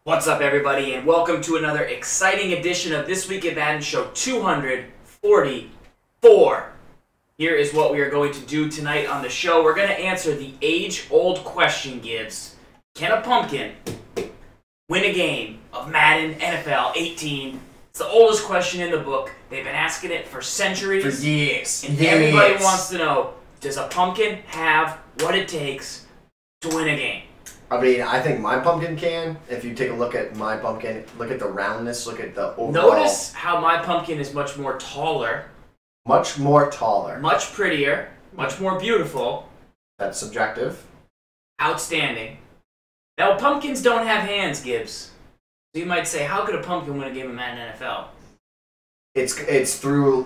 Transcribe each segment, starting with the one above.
What's up, everybody, and welcome to another exciting edition of This Week in Madden Show 244. Here is what we are going to do tonight on the show. We're going to answer the age-old question, Gibbs. Can a pumpkin win a game of Madden NFL 18? It's the oldest question in the book. They've been asking it for centuries. For years. And everybody wants to know, does a pumpkin have what it takes to win a game? I mean, I think my pumpkin can. If you take a look at my pumpkin, look at the roundness, look at the overall. Notice how my pumpkin is much more taller. Much more taller. Much prettier. Much more beautiful. That's subjective. Outstanding. Now, pumpkins don't have hands, Gibbs. So you might say, how could a pumpkin win a game of Madden NFL? It's through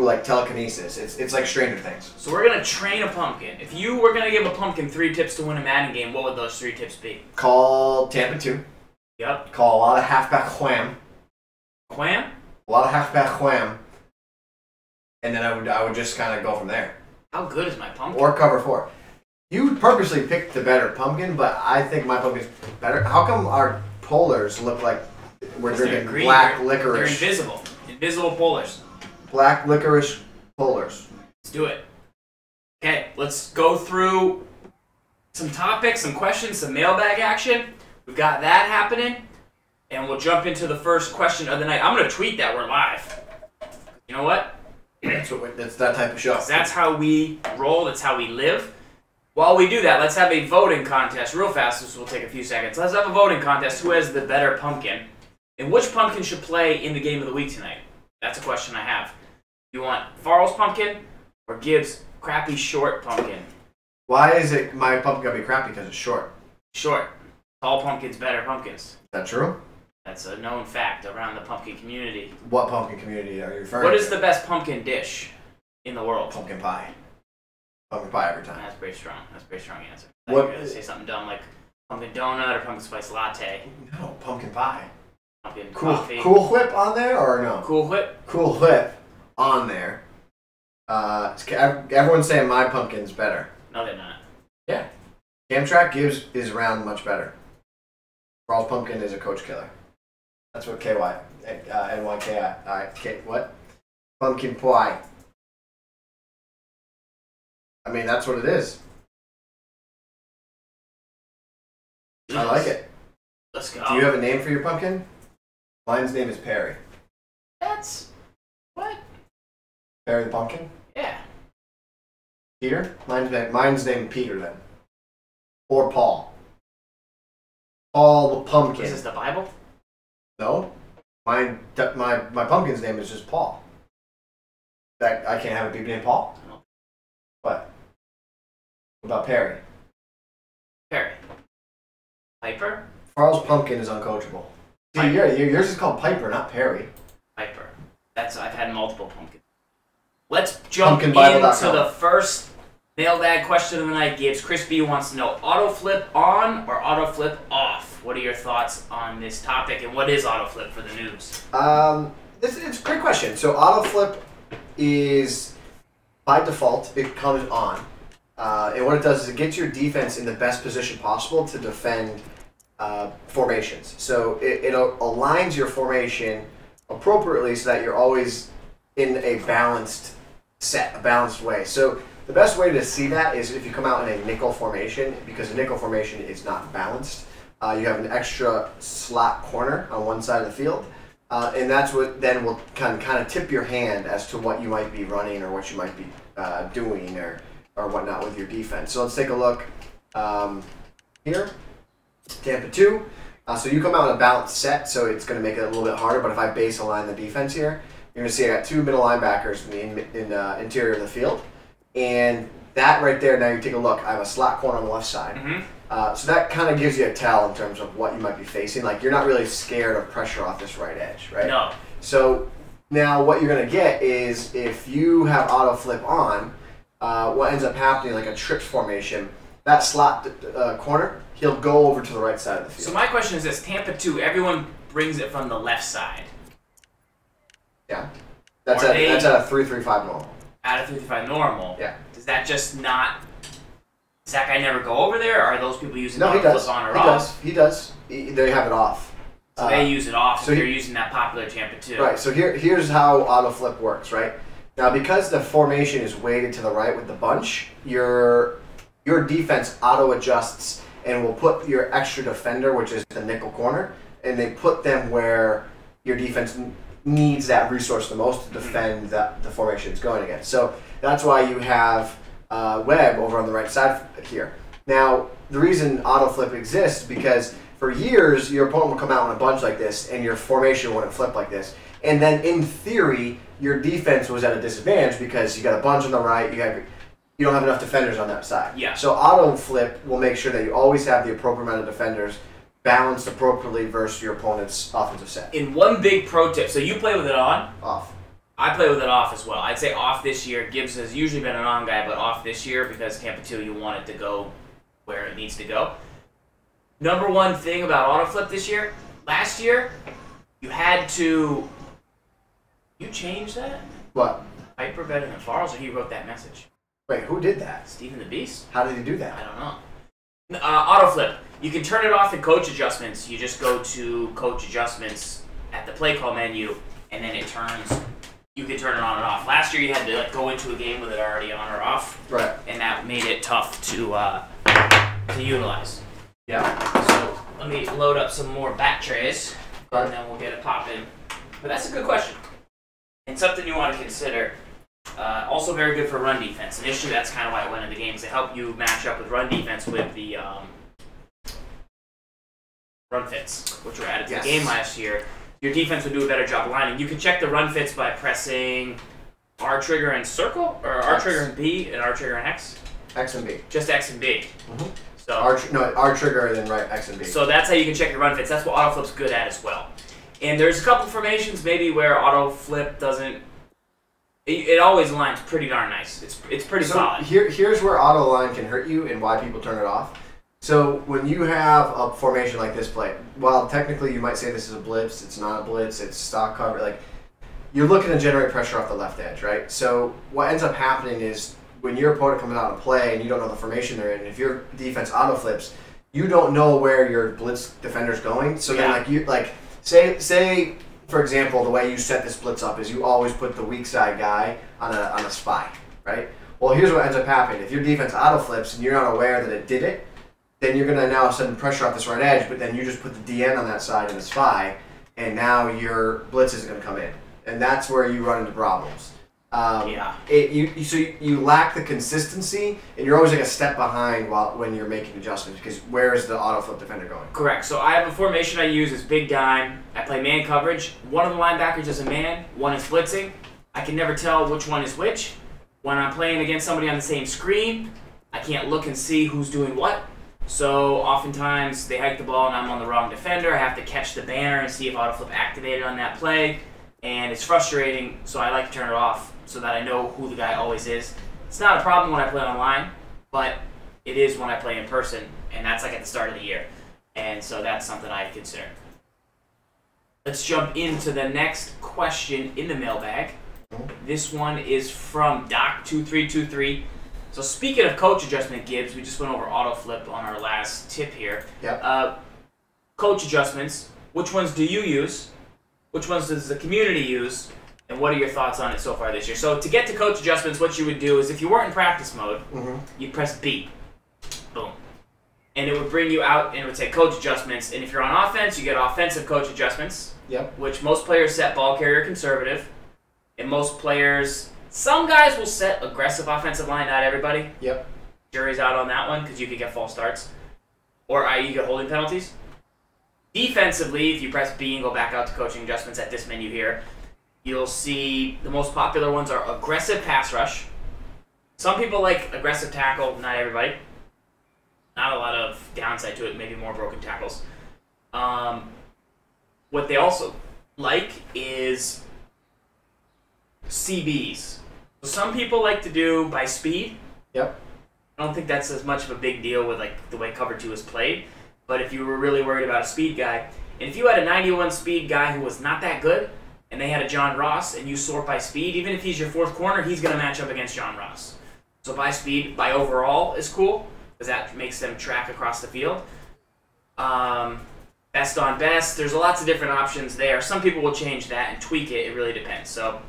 like telekinesis. It's like Stranger Things. So we're gonna train a pumpkin. If you were gonna give a pumpkin 3 tips to win a Madden game, what would those 3 tips be? Call Tampa 2. Yep. Call a lot of halfback wham. Wham? A lot of halfback wham. And then I would just kind of go from there. How good is my pumpkin? Or cover 4. You purposely picked the better pumpkin, but I think my pumpkin's better. How come our polars look like we're drinking black licorice? They're invisible. Invisible polars. Black licorice polars. Let's do it. Okay, let's go through some topics, some questions, some mailbag action. We've got that happening, and we'll jump into the first question of the night. I'm going to tweet that we're live. You know what? That's that type of show. That's how we roll. That's how we live. While we do that, let's have a voting contest real fast. This will take a few seconds. Let's have a voting contest. Who has the better pumpkin? And which pumpkin should play in the game of the week tonight? That's a question I have. You want Farls pumpkin or Gibbs' crappy short pumpkin? Why is it my pumpkin gonna be crappy? Because it's short. Short. Tall pumpkins better pumpkins. Is that true? That's a known fact around the pumpkin community. What pumpkin community are you referring to? What is the best pumpkin dish in the world? Pumpkin pie. Pumpkin pie every time. That's pretty strong. That's a pretty strong answer. What? You're going to say something dumb like pumpkin donut or pumpkin spice latte. No, pumpkin pie. Pumpkin Cool, coffee. Cool Whip on there or no? Cool Whip? Cool Whip on there. Everyone's saying my pumpkin's better. No, they're not. Yeah. Camtrack gives is round much better. Rawls pumpkin is a coach killer. That's what KY, NYKI, what? Pumpkin pie. I mean, that's what it is. Jeez. I like it. Let's go. Do you have a name for your pumpkin? Mine's name is Perry. That's... What? Perry the pumpkin? Yeah. Peter? Mine's named Peter then. Or Paul. Paul the pumpkin. Is this the Bible? No. My pumpkin's name is just Paul. That I can't have a baby named Paul? No. What? What about Perry? Perry. Piper? Farls pumpkin is uncoachable. See, yours is called Piper, not Perry. Piper. I've had multiple pumpkins. Let's jump into the first mailbag question of the night, Gibbs. Chris B wants to know, Autoflip on or Autoflip off? What are your thoughts on this topic, and what is Autoflip for the noobs? It's a great question. So Autoflip is, by default, it comes on. And what it does is it gets your defense in the best position possible to defend formations. So it aligns your formation appropriately so that you're always in a balanced set, a balanced way. So the best way to see that is if you come out in a nickel formation, because a nickel formation is not balanced. You have an extra slot corner on one side of the field, and that's what then will kind of tip your hand as to what you might be running or what you might be doing or whatnot with your defense. So let's take a look here. Tampa 2. So you come out in a balanced set, so it's going to make it a little bit harder, but if I base align the defense here, you're going to see I got 2 middle linebackers in the interior of the field. And that right there, now you take a look, I have a slot corner on the left side. Mm-hmm. So that kind of gives you a tell in terms of what you might be facing. Like, you're not really scared of pressure off this right edge, right? No. So now what you're going to get is if you have auto flip on, what ends up happening, like a trips formation, that slot corner, he'll go over to the right side of the field. So my question is this, Tampa 2, everyone brings it from the left side. Yeah. That's at a 3-3-5 normal. At a 3-5 normal. Yeah. Does that just not Does that guy never go over there, or are those people using No, he does. on or He off? does. He does. They have it off. So they use it off, so so they're using that popular Tampa too. Right, so here's how auto flip works, right? Now, because the formation is weighted to the right with the bunch, your defense auto adjusts and will put your extra defender, which is the nickel corner, and they put them where your defense needs that resource the most to defend the formation it's going against. So that's why you have Webb over on the right side here. Now, the reason auto flip exists because for years your opponent will come out in a bunch like this and your formation wouldn't flip like this. And then in theory, your defense was at a disadvantage because you got a bunch on the right, you don't have enough defenders on that side. Yeah. So auto flip will make sure that you always have the appropriate amount of defenders balanced appropriately versus your opponent's offensive set. In one big pro tip, so you play with it on? Off. I play with it off as well. I'd say off this year. Gibbs has usually been an on guy, but off this year because Tampa 2, you want it to go where it needs to go. Number one thing about auto flip this year, last year, you had to... You changed that? What? Piper better than Farls, or he wrote that message? Wait, who did that? Stephen the Beast? How did he do I that? don't know. Auto flip. You can turn it off in coach adjustments. You just go to coach adjustments at the play call menu, and then it turns. You can turn it on and off. Last year you had to go into a game with it already on or off, Right. and that made it tough to utilize. Yeah. So let me load up some more bat trays, Right. and then we'll get it popping. But that's a good question, and something you want to consider. Also very good for run defense. Initially, that's kind of why I went into games to help you match up with run defense with the run fits, which were added to the game last year. Your defense would do a better job lining. You can check the run fits by pressing R trigger and circle, or R trigger and B, and R trigger and X. X and B. Just X and B. Mm-hmm. So R trigger and then right X and B. So that's how you can check your run fits. That's what auto flip's good at as well. And there's a couple formations maybe where auto flip doesn't. It always aligns pretty darn nice. It's pretty solid. Here's where auto line can hurt you and why people turn it off. So when you have a formation like this play, while technically you might say this is a blitz, it's not a blitz, it's stock cover, like you're looking to generate pressure off the left edge, right? So what ends up happening is when your opponent comes out to play and you don't know the formation they're in, and if your defense auto flips, you don't know where your blitz defender's going. So then say for example, the way you set this blitz up is you always put the weak side guy on a spy, right? Well, here's what ends up happening. If your defense auto flips and you're not aware that it did it, then you're going to now send pressure off this right edge, but then you just put the DN on that side and the spy, and now your blitz isn't going to come in. And that's where you run into problems. You lack the consistency, and you're always like a step behind when you're making adjustments, because where is the auto flip defender going? Correct. So I have a formation I use is big dime. I play man coverage. One of the linebackers is a man. One is blitzing. I can never tell which one is which. When I'm playing against somebody on the same screen, I can't look and see who's doing what. So oftentimes they hike the ball and I'm on the wrong defender. I have to catch the banner and see if autoflip activated on that play. And it's frustrating, so I like to turn it off so that I know who the guy always is. It's not a problem when I play online, but it is when I play in person, and that's like at the start of the year. And so that's something I consider. Let's jump into the next question in the mailbag. This one is from Doc2323. So speaking of coach adjustment, Gibbs, we just went over auto flip on our last tip here. Yep. Coach adjustments, which ones do you use? Which ones does the community use? And what are your thoughts on it so far this year? So to get to coach adjustments, what you would do is if you weren't in practice mode, you'd press B. Boom. And it would bring you out and it would say coach adjustments. And if you're on offense, you get offensive coach adjustments, which most players set ball carrier conservative. And most players, some guys will set aggressive offensive line, not everybody. Yep. Jury's out on that one because you could get false starts. Or you get holding penalties. Defensively, if you press B and go back out to coaching adjustments at this menu here, you'll see the most popular ones are aggressive pass rush. Some people like aggressive tackle, not everybody. Not a lot of downside to it, maybe more broken tackles. What they also like is CBs. So some people like to do by speed. Yep. I don't think that's as much of a big deal with like the way cover 2 is played. But if you were really worried about a speed guy, and if you had a 91 speed guy who was not that good, and they had a John Ross, and you sort by speed, even if he's your fourth corner, he's going to match up against John Ross. So by speed, by overall is cool. because that makes them track across the field. Best on best, there's lots of different options there. Some people will change that and tweak it. It really depends. So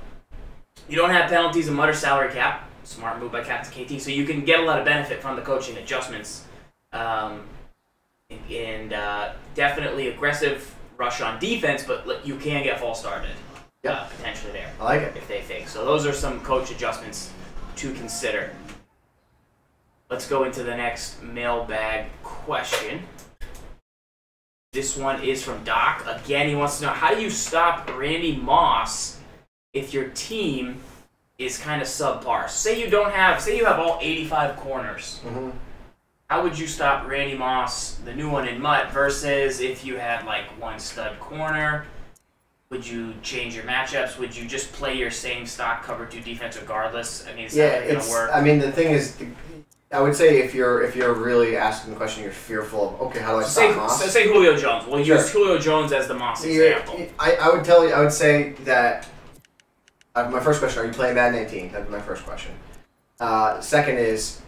you don't have penalties and mutter salary cap. Smart move by Captain KT. So you can get a lot of benefit from the coaching adjustments. Definitely aggressive rush on defense, but you can get false started potentially there. I like it. If they think. So those are some coach adjustments to consider. Let's go into the next mailbag question. This one is from Doc. Again, he wants to know, how do you stop Randy Moss if your team is kind of subpar? Say you have all 85 corners. Mm-hmm. How would you stop Randy Moss, the new one in MUT, versus if you had like one stud corner? Would you change your matchups? Would you just play your same stock cover 2 defense regardless? I mean, is that going to work? I mean, the thing is, I would say if you're really asking the question, you're fearful of, okay, how do I stop Moss? So say Julio Jones. We'll use Julio Jones as the Moss example. I would say that my first question, are you playing Madden 18? That'd be my first question. Second is,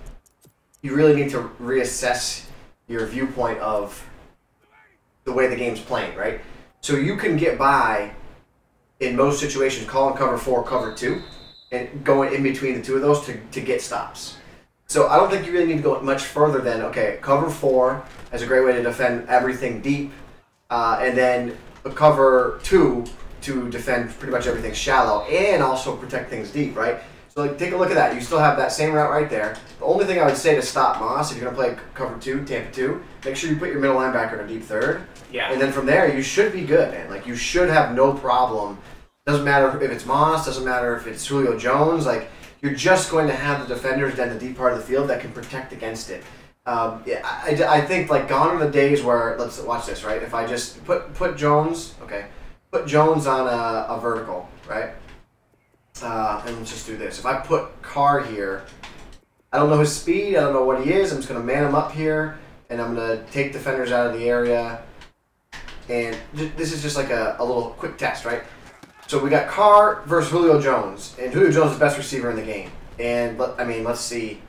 you really need to reassess your viewpoint of the way the game's playing, right? So you can get by, in most situations, calling cover 4, cover 2, and going in between the two of those to get stops. So I don't think you really need to go much further than, okay, cover 4 is a great way to defend everything deep, and then a cover 2 to defend pretty much everything shallow and also protect things deep, right? So like, take a look at that. You still have that same route right there. The only thing I would say to stop Moss, if you're going to play cover 2, Tampa 2, make sure you put your middle linebacker in a deep third. Yeah. And then from there, you should be good, man. Like, you should have no problem. Doesn't matter if it's Moss, doesn't matter if it's Julio Jones. Like, you're just going to have the defenders down the deep part of the field that can protect against it. I think, like, gone are the days where, let's watch this, right? If I just put Jones, put Jones on a vertical, right? And let's just do this. If I put Carr here, I don't know his speed, I don't know what he is, I'm just going to man him up here, and I'm going to take defenders out of the area. And this is just like a little quick test, right? So we got Carr versus Julio Jones, and Julio Jones is the best receiver in the game. And, let's see.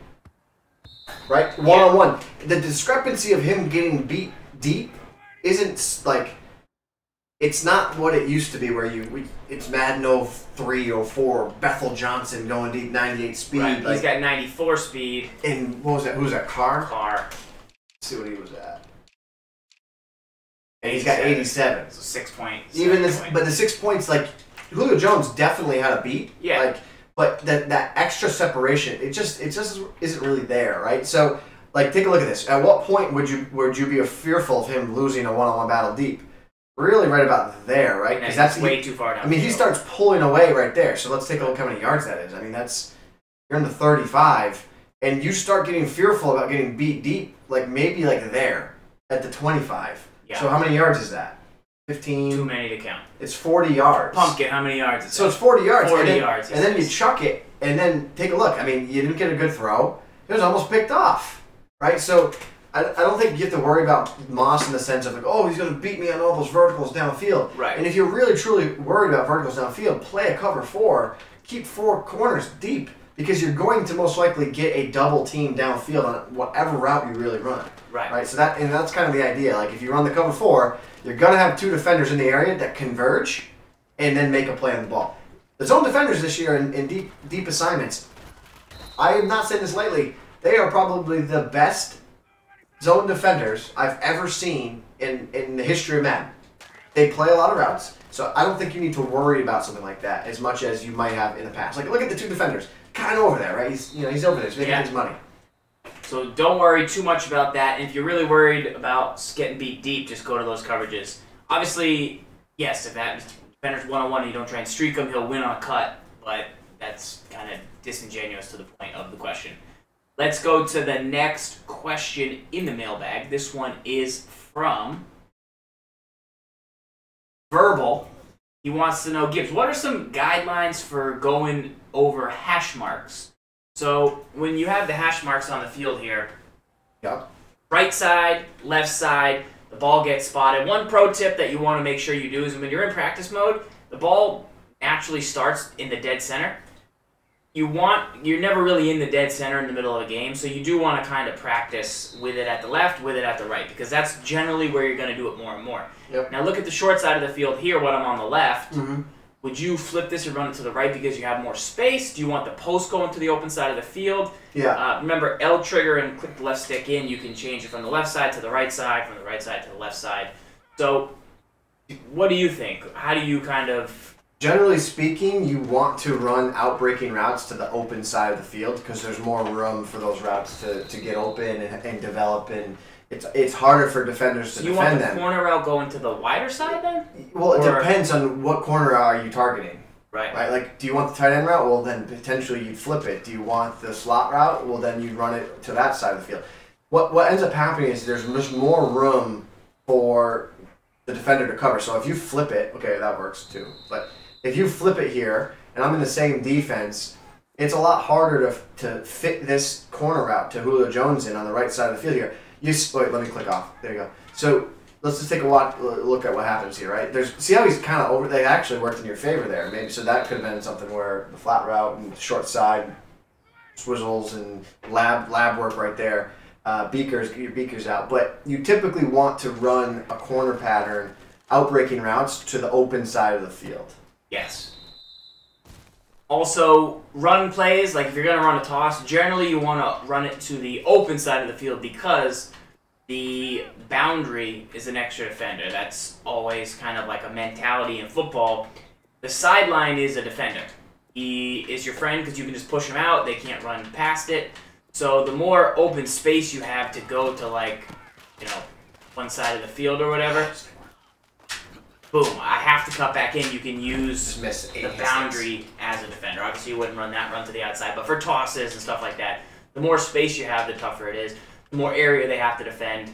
Right? One-on-one. The discrepancy of him getting beat deep isn't, like, it's not what it used to be where it's Madden 03, 04, Bethel Johnson going deep, 98 speed. Right, he's got 94 speed. And what was that? Who was that? Carr? Carr. Let's see what he was at. And he's got 87. So 6 points. But the 6 points, like, Julio Jones definitely had a beat. Yeah. Like, but that extra separation, it just isn't really there, right? So, like, take a look at this. At what point would you be fearful of him losing a one-on-one battle deep? Really, right about there, right? Because that's way too far down. I mean, he starts pulling away right there. So let's take a look how many yards that is. I mean, you're in the 35, and you start getting fearful about getting beat deep, like maybe like there at the 25. Yeah. So how many yards is that? 15. Too many to count. It's 40 yards. Pumpkin, how many yards is So it's 40 yards. 40 yards. And then you chuck it, and then take a look. I mean, you didn't get a good throw. It was almost picked off, right? So I don't think you have to worry about Moss in the sense of, like, oh, he's going to beat me on all those verticals downfield. Right. And if you're really, truly worried about verticals downfield, play a cover 4. Keep 4 corners deep, because you're going to most likely get a double team downfield on whatever route you really run. Right. So that's kind of the idea. Like, if you run the cover 4, you're going to have 2 defenders in the area that converge and then make a play on the ball. The zone defenders this year in deep assignments, I am not saying this lightly, they are probably the best zone defenders I've ever seen in the history of Madden. They play a lot of routes, so I don't think you need to worry about something like that as much as you might have in the past. Like, look at the 2 defenders. Kind of over there, right? He's over there. He's making his money. So don't worry too much about that. And if you're really worried about getting beat deep, just go to those coverages. Obviously, yes, if that defender's one-on-one and you don't try and streak him, he'll win on a cut. But that's kind of disingenuous to the point of the question. Let's go to the next question in the mailbag. This one is from Verbal. He wants to know, Gibbs, what are some guidelines for going over hash marks? So when you have the hash marks on the field here, right side, left side, the ball gets spotted. One pro tip that you want to make sure you do is when you're in practice mode, the ball naturally starts in the dead center. you're never really in the dead center in the middle of a game, so you do want to kind of practice with it at the left, with it at the right, because that's generally where you're going to do it more and more. Yep. Now look at the short side of the field here when I'm on the left. Mm-hmm. Would you flip this and run it to the right because you have more space? Do you want the post going to the open side of the field? Yeah. Remember, L trigger and click the left stick in. You can change it from the left side to the right side, from the right side to the left side. So what do you think? How do you kind of... Generally speaking, you want to run outbreaking routes to the open side of the field because there's more room for those routes to get open and develop, and it's harder for defenders to defend them. You want the corner route going to the wider side then? Well, it depends on what corner are you targeting. Right. Like, do you want the tight end route? Well, then potentially you'd flip it. Do you want the slot route? Well, then you'd run it to that side of the field. What ends up happening is there's just more room for the defender to cover. So if you flip it, okay, that works too. But if you flip it here, and I'm in the same defense, it's a lot harder to fit this corner route to Julio Jones in on the right side of the field here. Wait, let me click off. There you go. So let's just take a look at what happens here, right? See how he's kind of over. They actually worked in your favor there, maybe. So that could have been something where the flat route and short side swizzles and lab work right there. Get your beakers out. But you typically want to run a corner pattern, outbreaking routes to the open side of the field. Yes. Also, run plays, like if you're going to run a toss, generally you want to run it to the open side of the field because the boundary is an extra defender. That's always kind of like a mentality in football. The sideline is a defender. He is your friend because you can just push him out. They can't run past it. So the more open space you have to go to, like, one side of the field or whatever, boom, I have to cut back in. You can use the boundary as a defender. Obviously, you wouldn't run to the outside, but for tosses and stuff like that, the more space you have, the tougher it is. The more area they have to defend,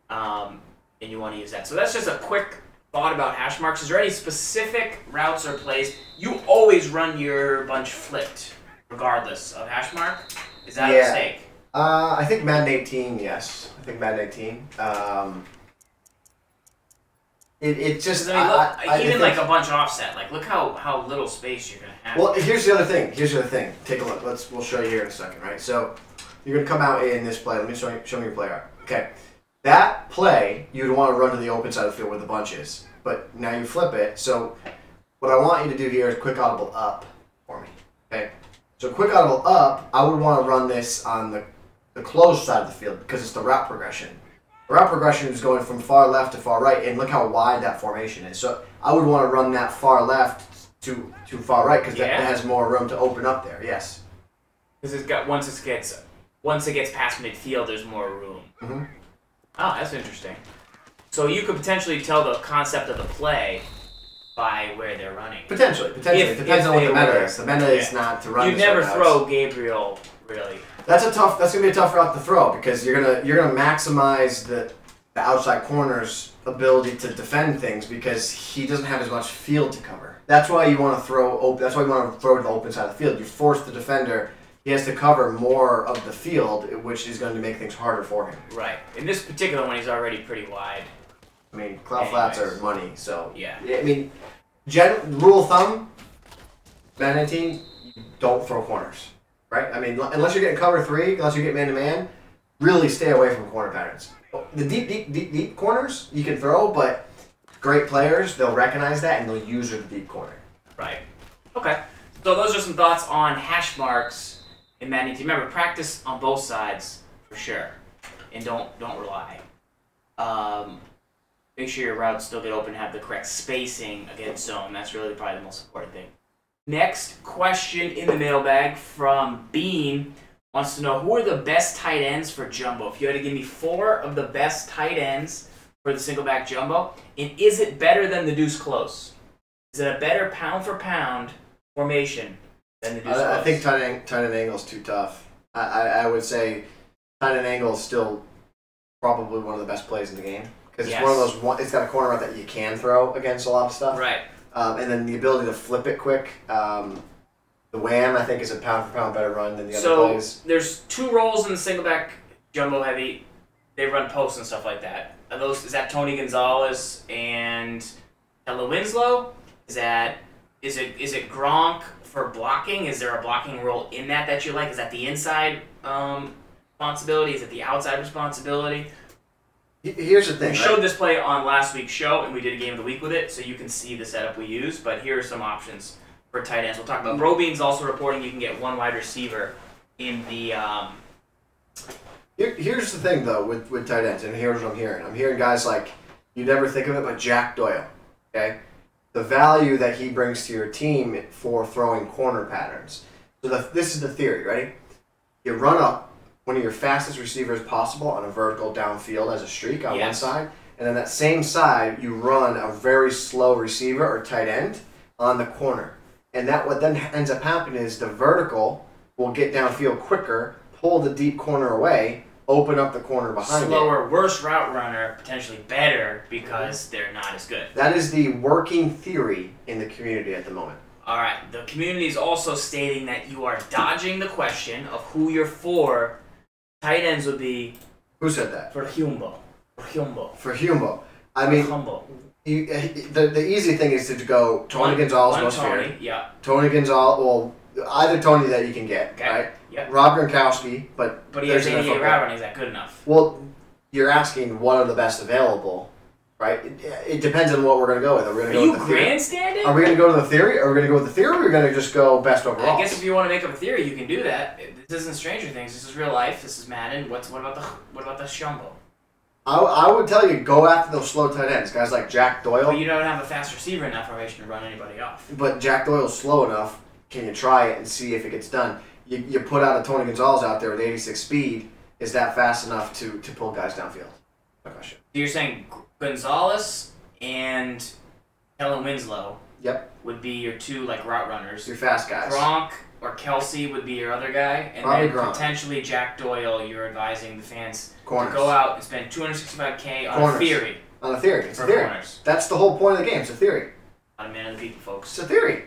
and you want to use that. So that's just a quick thought about Hashmarks. Is there any specific routes or plays? You always run your bunch flipped, regardless of Hashmark? Is that a mistake? I think Madden 18, yes. I think Madden 18. It just even like a bunch offset. Like, look how little space you're gonna have. Well, here's the other thing. Take a look. We'll show you here in a second, right? So you're gonna come out in this play. Let me show me your play art. Okay, that play you'd want to run to the open side of the field where the bunch is. But now you flip it. So what I want you to do here is quick audible up for me. Okay. So quick audible up, I would want to run this on the closed side of the field because it's the route progression. The route progression is going from far left to far right, and look how wide that formation is. So I would want to run that far left to far right because that has more room to open up there. Yes. Because it's got once it gets past midfield, there's more room. Mm-hmm. Oh, that's interesting. So you could potentially tell the concept of the play by where they're running. Potentially. It depends on what the meta is. The meta is not to run. You never throw Gabriel, really. That's gonna be a tough route to throw because you're gonna maximize the outside corner's ability to defend things because he doesn't have as much field to cover. That's why you want to throw. That's why you want to throw to the open side of the field. You force the defender. He has to cover more of the field, which is going to make things harder for him. Right. In this particular one, he's already pretty wide. I mean, cloud flats are money, so yeah. I mean, rule of thumb, Madden team, don't throw corners, right? I mean, unless you're getting cover 3, unless you get man-to-man, really stay away from corner patterns. The deep corners you can throw, but great players, they'll recognize that and they'll use the deep corner. Right. Okay. So those are some thoughts on hash marks in Madden team. Remember, practice on both sides for sure, and don't rely. Make sure your routes still get open and have the correct spacing against zone. That's really probably the most important thing. Next question in the mailbag from Bean wants to know, who are the best tight ends for Jumbo? If you had to give me 4 of the best tight ends for the single back Jumbo, and is it better than the deuce close? Is it a better pound for pound formation than the deuce close? I think tight end angle is too tough. I would say tight end angle is still probably one of the best plays in the game. Because it's one of those. It's got a corner route that you can throw against a lot of stuff. Right. And then the ability to flip it quick. The wham, I think, is a pound for pound better run than the other plays. So there's 2 roles in the single back Jumbo heavy. They run posts and stuff like that. Is that Tony Gonzalez and Ella Winslow? Is it Gronk for blocking? Is there a blocking role in that you like? Is that the inside responsibility? Is it the outside responsibility? Here's the thing. We showed this play on last week's show, and we did a game of the week with it, so you can see the setup we use. But here are some options for tight ends. We'll talk about Brobean's also reporting you can get one wide receiver in the. Here's the thing though with tight ends, and here's what I'm hearing. I'm hearing guys like you never think of it, but Jack Doyle. Okay, the value that he brings to your team for throwing corner patterns. So this is the theory. Ready? You run up one of your fastest receivers possible on a vertical downfield as a streak on one side, and then that same side you run a very slow receiver or tight end on the corner. And that what then ends up happening is the vertical will get downfield quicker, pull the deep corner away, open up the corner behind Slower, worse route runner, potentially better because they're not as good. That is the working theory in the community at the moment. All right. The community is also stating that you are dodging the question of who your 4 tight ends would be. Who said that? For Humbo. For Humbo. I mean, the easy thing is to go Tony Gonzalez most feared. Yeah. Tony Gonzalez, well, either Tony that you can get, right? Yep. Rob Gronkowski, but he has 88 route running. Is that good enough? Well, you're asking what are the best available, right? It depends on what we're going to go with. Are we going to go with the theory? Grandstanding? Are we going to go to the theory? Are we going to go with the theory? Or are we going to just go best overall? I guess if you want to make up a theory, you can do that. This isn't Stranger Things. This is real life. This is Madden. What about the Shumbo? I would tell you go after those slow tight ends, guys like Jack Doyle. But you don't have a fast receiver in that formation to run anybody off. But Jack Doyle's slow enough. Can you try it and see if it gets done? You put out a Tony Gonzalez out there with 86 speed. Is that fast enough to pull guys downfield? No question. So you're saying Gonzalez and Kellen Winslow would be your 2 like route runners. Your fast guys. Gronk or Kelsey would be your other guy. And Probably then Gronk. Potentially Jack Doyle, you're advising the fans Corners. to go out and spend $265K on a theory. On a theory. It's for a theory. Corners. That's the whole point of the game. It's a theory. Not a man of the people, folks. It's a theory.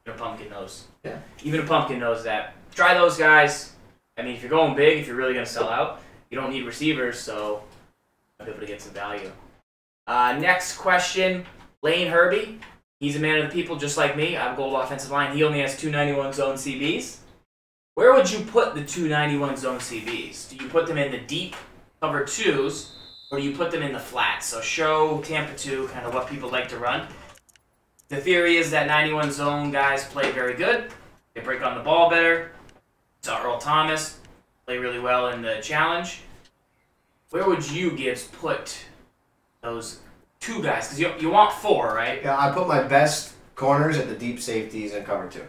Even a pumpkin knows. Yeah. Even a pumpkin knows that. Try those guys. I mean, if you're going big, if you're really going to sell out, you don't need receivers, so you'll be able to get some value. Next question, Lane Herbie. He's a man of the people just like me. I have a gold offensive line. He only has 291 zone CBs. Where would you put the 291 zone CBs? Do you put them in the deep cover 2s, or do you put them in the flats? So show Tampa 2 kind of what people like to run. The theory is that 91 zone guys play very good. They break on the ball better. Saw Earl Thomas play really well in the challenge. Where would you, Gibbs, put those 2 guys? Because you want 4, right? Yeah, I put my best corners at the deep safeties and cover 2.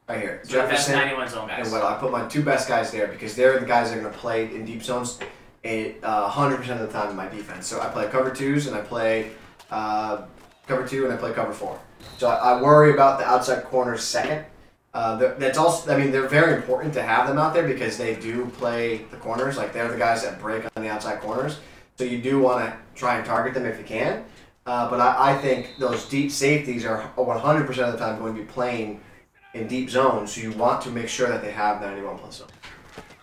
Right here. So Jefferson, the best 91 zone guys. And I put my 2 best guys there because they're the guys that are going to play in deep zones 100% of the time in my defense. So I play cover 2s and I play cover 2 and I play cover 4. So I worry about the outside corners second. That's also, I mean, they're very important to have them out there because they do play the corners. Like, they're the guys that break on the outside corners. So you do want to try and target them if you can. But I think those deep safeties are 100% of the time going to be playing in deep zones. So you want to make sure that they have 91 plus zones.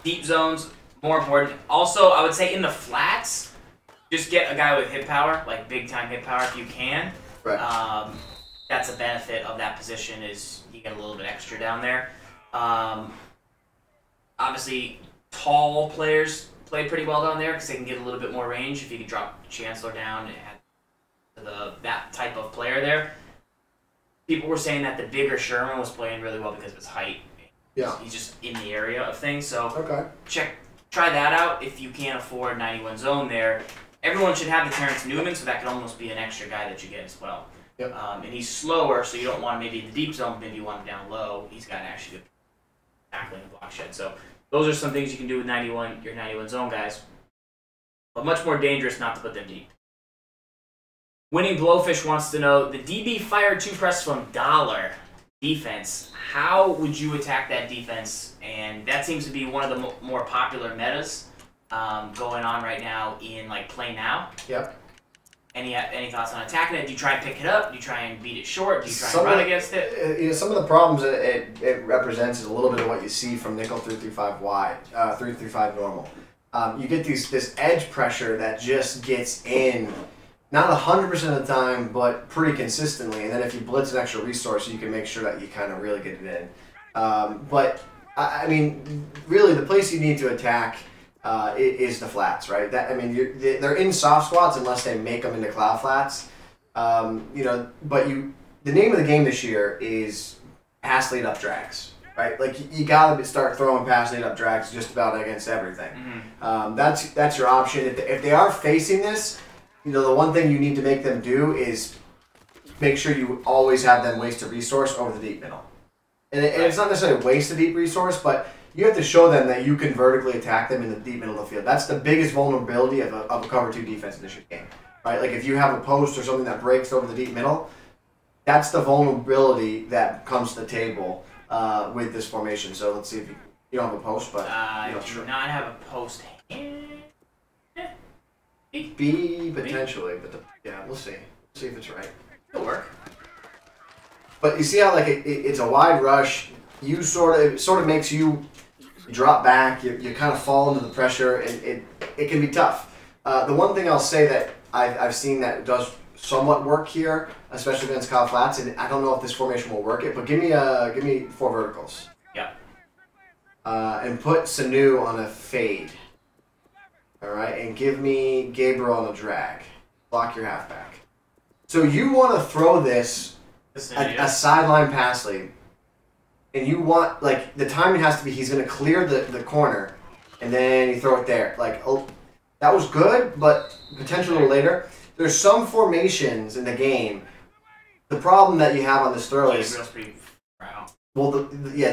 Deep zones, more important. Also, I would say in the flats, just get a guy with hit power, like big-time hit power if you can. Right. That's a benefit of that position is you get a little bit extra down there. Obviously, tall players play pretty well down there because they can get a little bit more range if you can drop Chancellor down and add that type of player there. People were saying that the bigger Sherman was playing really well because of his height. Yeah. He's just in the area of things. So okay. Try that out if you can't afford 91 zone there. Everyone should have the Terrence Newman, so that could almost be an extra guy that you get as well. Yep. And he's slower, so you don't want maybe in the deep zone, maybe you want him down low. He's got actually good tackling and block shed. So those are some things you can do with your 91 zone guys. But much more dangerous not to put them deep. Winning Blowfish wants to know, the DB fired 2 press from Dollar defense. How would you attack that defense? And that seems to be one of the more popular metas going on right now in like Play Now. Yep. Any thoughts on attacking it? Do you try and pick it up? Do you try and beat it short? Do you try and run against it? Some of the problems it represents is a little bit of what you see from nickel 3-5 wide, 3-5 normal. You get this edge pressure that just gets in Not 100% of the time, but pretty consistently. And then if you blitz an extra resource, you can make sure that you kind of really get it in. But I mean, really, the place you need to attack is the flats, right? That I mean, they're in soft squats unless they make them into cloud flats. You know, but the name of the game this year is pass lead up drags, right? Like you gotta start throwing pass lead up drags just about against everything. Mm-hmm. That's your option. If they are facing this, you know, the one thing you need to make them do is make sure you always have them waste a resource over the deep middle. And it's not necessarily waste a deep resource, but you have to show them that you can vertically attack them in the deep middle of the field. That's the biggest vulnerability of a cover 2 defense in this game, right? Like if you have a post or something that breaks over the deep middle, that's the vulnerability that comes to the table with this formation. So let's see if you don't have a post, but I do not have a post. B potentially, but yeah, we'll see. See if it's right. It'll work. But you see how like it's a wide rush. You it sort of makes you drop back. You kind of fall into the pressure, and it can be tough. The one thing I'll say that I've seen that does somewhat work here, especially against Kyle Flats, and I don't know if this formation will work it, but give me 4 verticals. Yeah. And put Sanu on a fade. All right, and give me Gabriel on a drag. Block your halfback. So you want to throw this a sideline pass lead, and you want like the timing has to be he's going to clear the corner, and then you throw it there. Like that was good, but potentially a little later. There's some formations in the game. The problem that you have on this throw is well,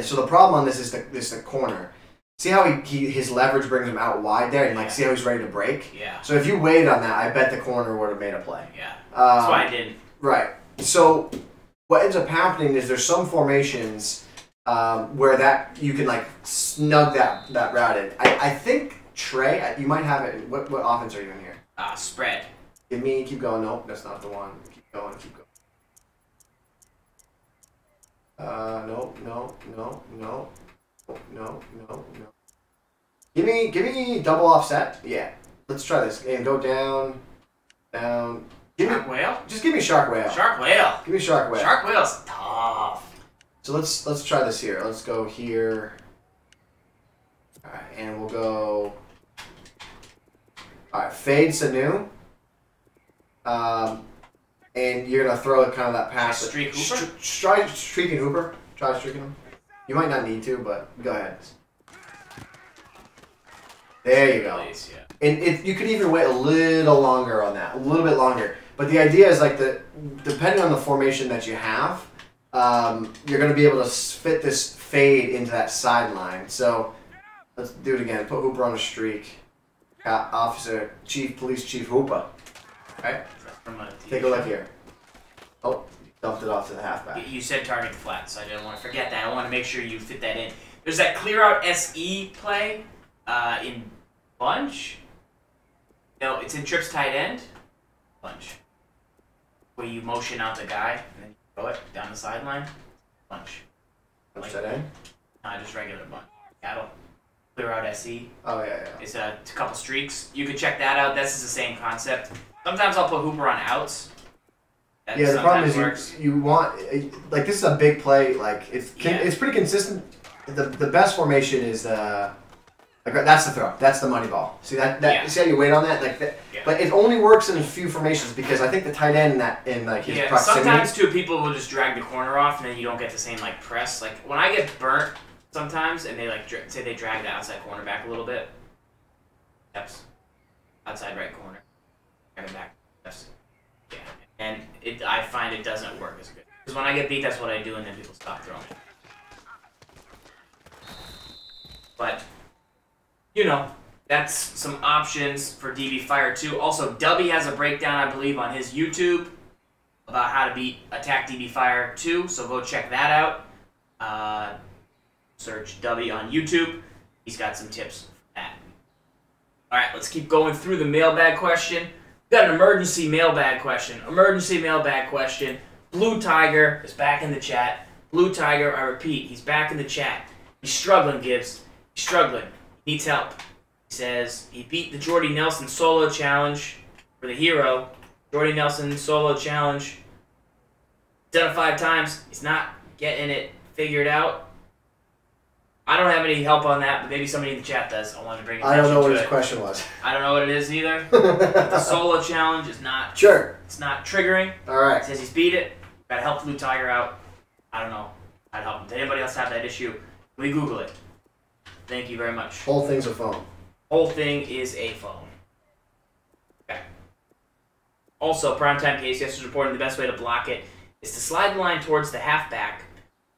so the problem on this is the corner. See how his leverage brings him out wide there, and like see how he's ready to break. Yeah. So if you waited on that, I bet the corner would have made a play. Yeah. That's why I didn't. Right. So what ends up happening is there's some formations where that you can like snug that route in. I think Trey, you might have it. What offense are you in here? Spread. Keep going. Nope, that's not the one. Keep going. No. Give me double offset. Yeah. Let's try this. And go down. Shark whale? Just give me shark whale. Shark whale. Give me shark whale. Shark whale's tough. So let's try this here. Let's go here. Alright, and we'll go. Alright, fade Sanu. And you're gonna throw kind of that pass. Streak Hooper? Try streaking Hooper. Try streaking him. You might not need to, but go ahead. There you go. Please, yeah. And you could even wait a little longer on that, a little bit longer. But the idea is like depending on the formation that you have, you're going to be able to fit this fade into that sideline. So let's do it again. Put Hooper on a streak. Officer, Police Chief Hooper. Right? Take a look here. Oh, dumped it off to the halfback. You said target the flat, so I didn't want to forget that. I want to make sure you fit that in. There's that clear out SE play in bunch. No, it's in trips tight end. Bunch. Where you motion out the guy and then you throw it down the sideline. Bunch. Punch that in? Nah, just regular bunch. Cattle. Clear out SE. Oh, yeah. It's a couple streaks. You can check that out. This is the same concept. Sometimes I'll put Hooper on outs. That the problem works. is you want like this is a big play. Like it's pretty consistent. The best formation is that's the throw. That's the money ball. See that see how you wait on that like that. Yeah. But it only works in a few formations because I think the tight end in like his proximity. Sometimes too people will just drag the corner off and then you don't get the same like press. Like when I get burnt sometimes and they like say they drag the outside corner back a little bit. Steps. Outside right corner. Drag it back. Steps. Yeah. And I find it doesn't work as good. Because when I get beat, that's what I do, and then people stop throwing it. But, you know, that's some options for DB Fire 2. Also, Dubby has a breakdown, I believe, on his YouTube about how to attack DB Fire 2, so go check that out. Search Dubby on YouTube. He's got some tips for that. All right, let's keep going through the mailbag question. Got an emergency mailbag question. Blue Tiger is back in the chat. Blue Tiger, I repeat, he's back in the chat. He's struggling, Gibbs. He's struggling. He needs help. He says he beat the Jordy Nelson solo challenge for the hero. Jordy Nelson solo challenge. Done it 5 times. He's not getting it figured out. I don't have any help on that, but maybe somebody in the chat does. I wanted to bring attention to it. I don't know what his question was. I don't know what it is either. The solo challenge is not... Sure. It's not triggering. All right. It says he's beat it. Gotta help Blue Tiger out. I don't know. I'd help him. Did anybody else have that issue? We Google it. Thank you very much. Whole thing's a phone. Whole thing is a phone. Okay. Also, Primetime Case is reporting the best way to block it is to slide the line towards the halfback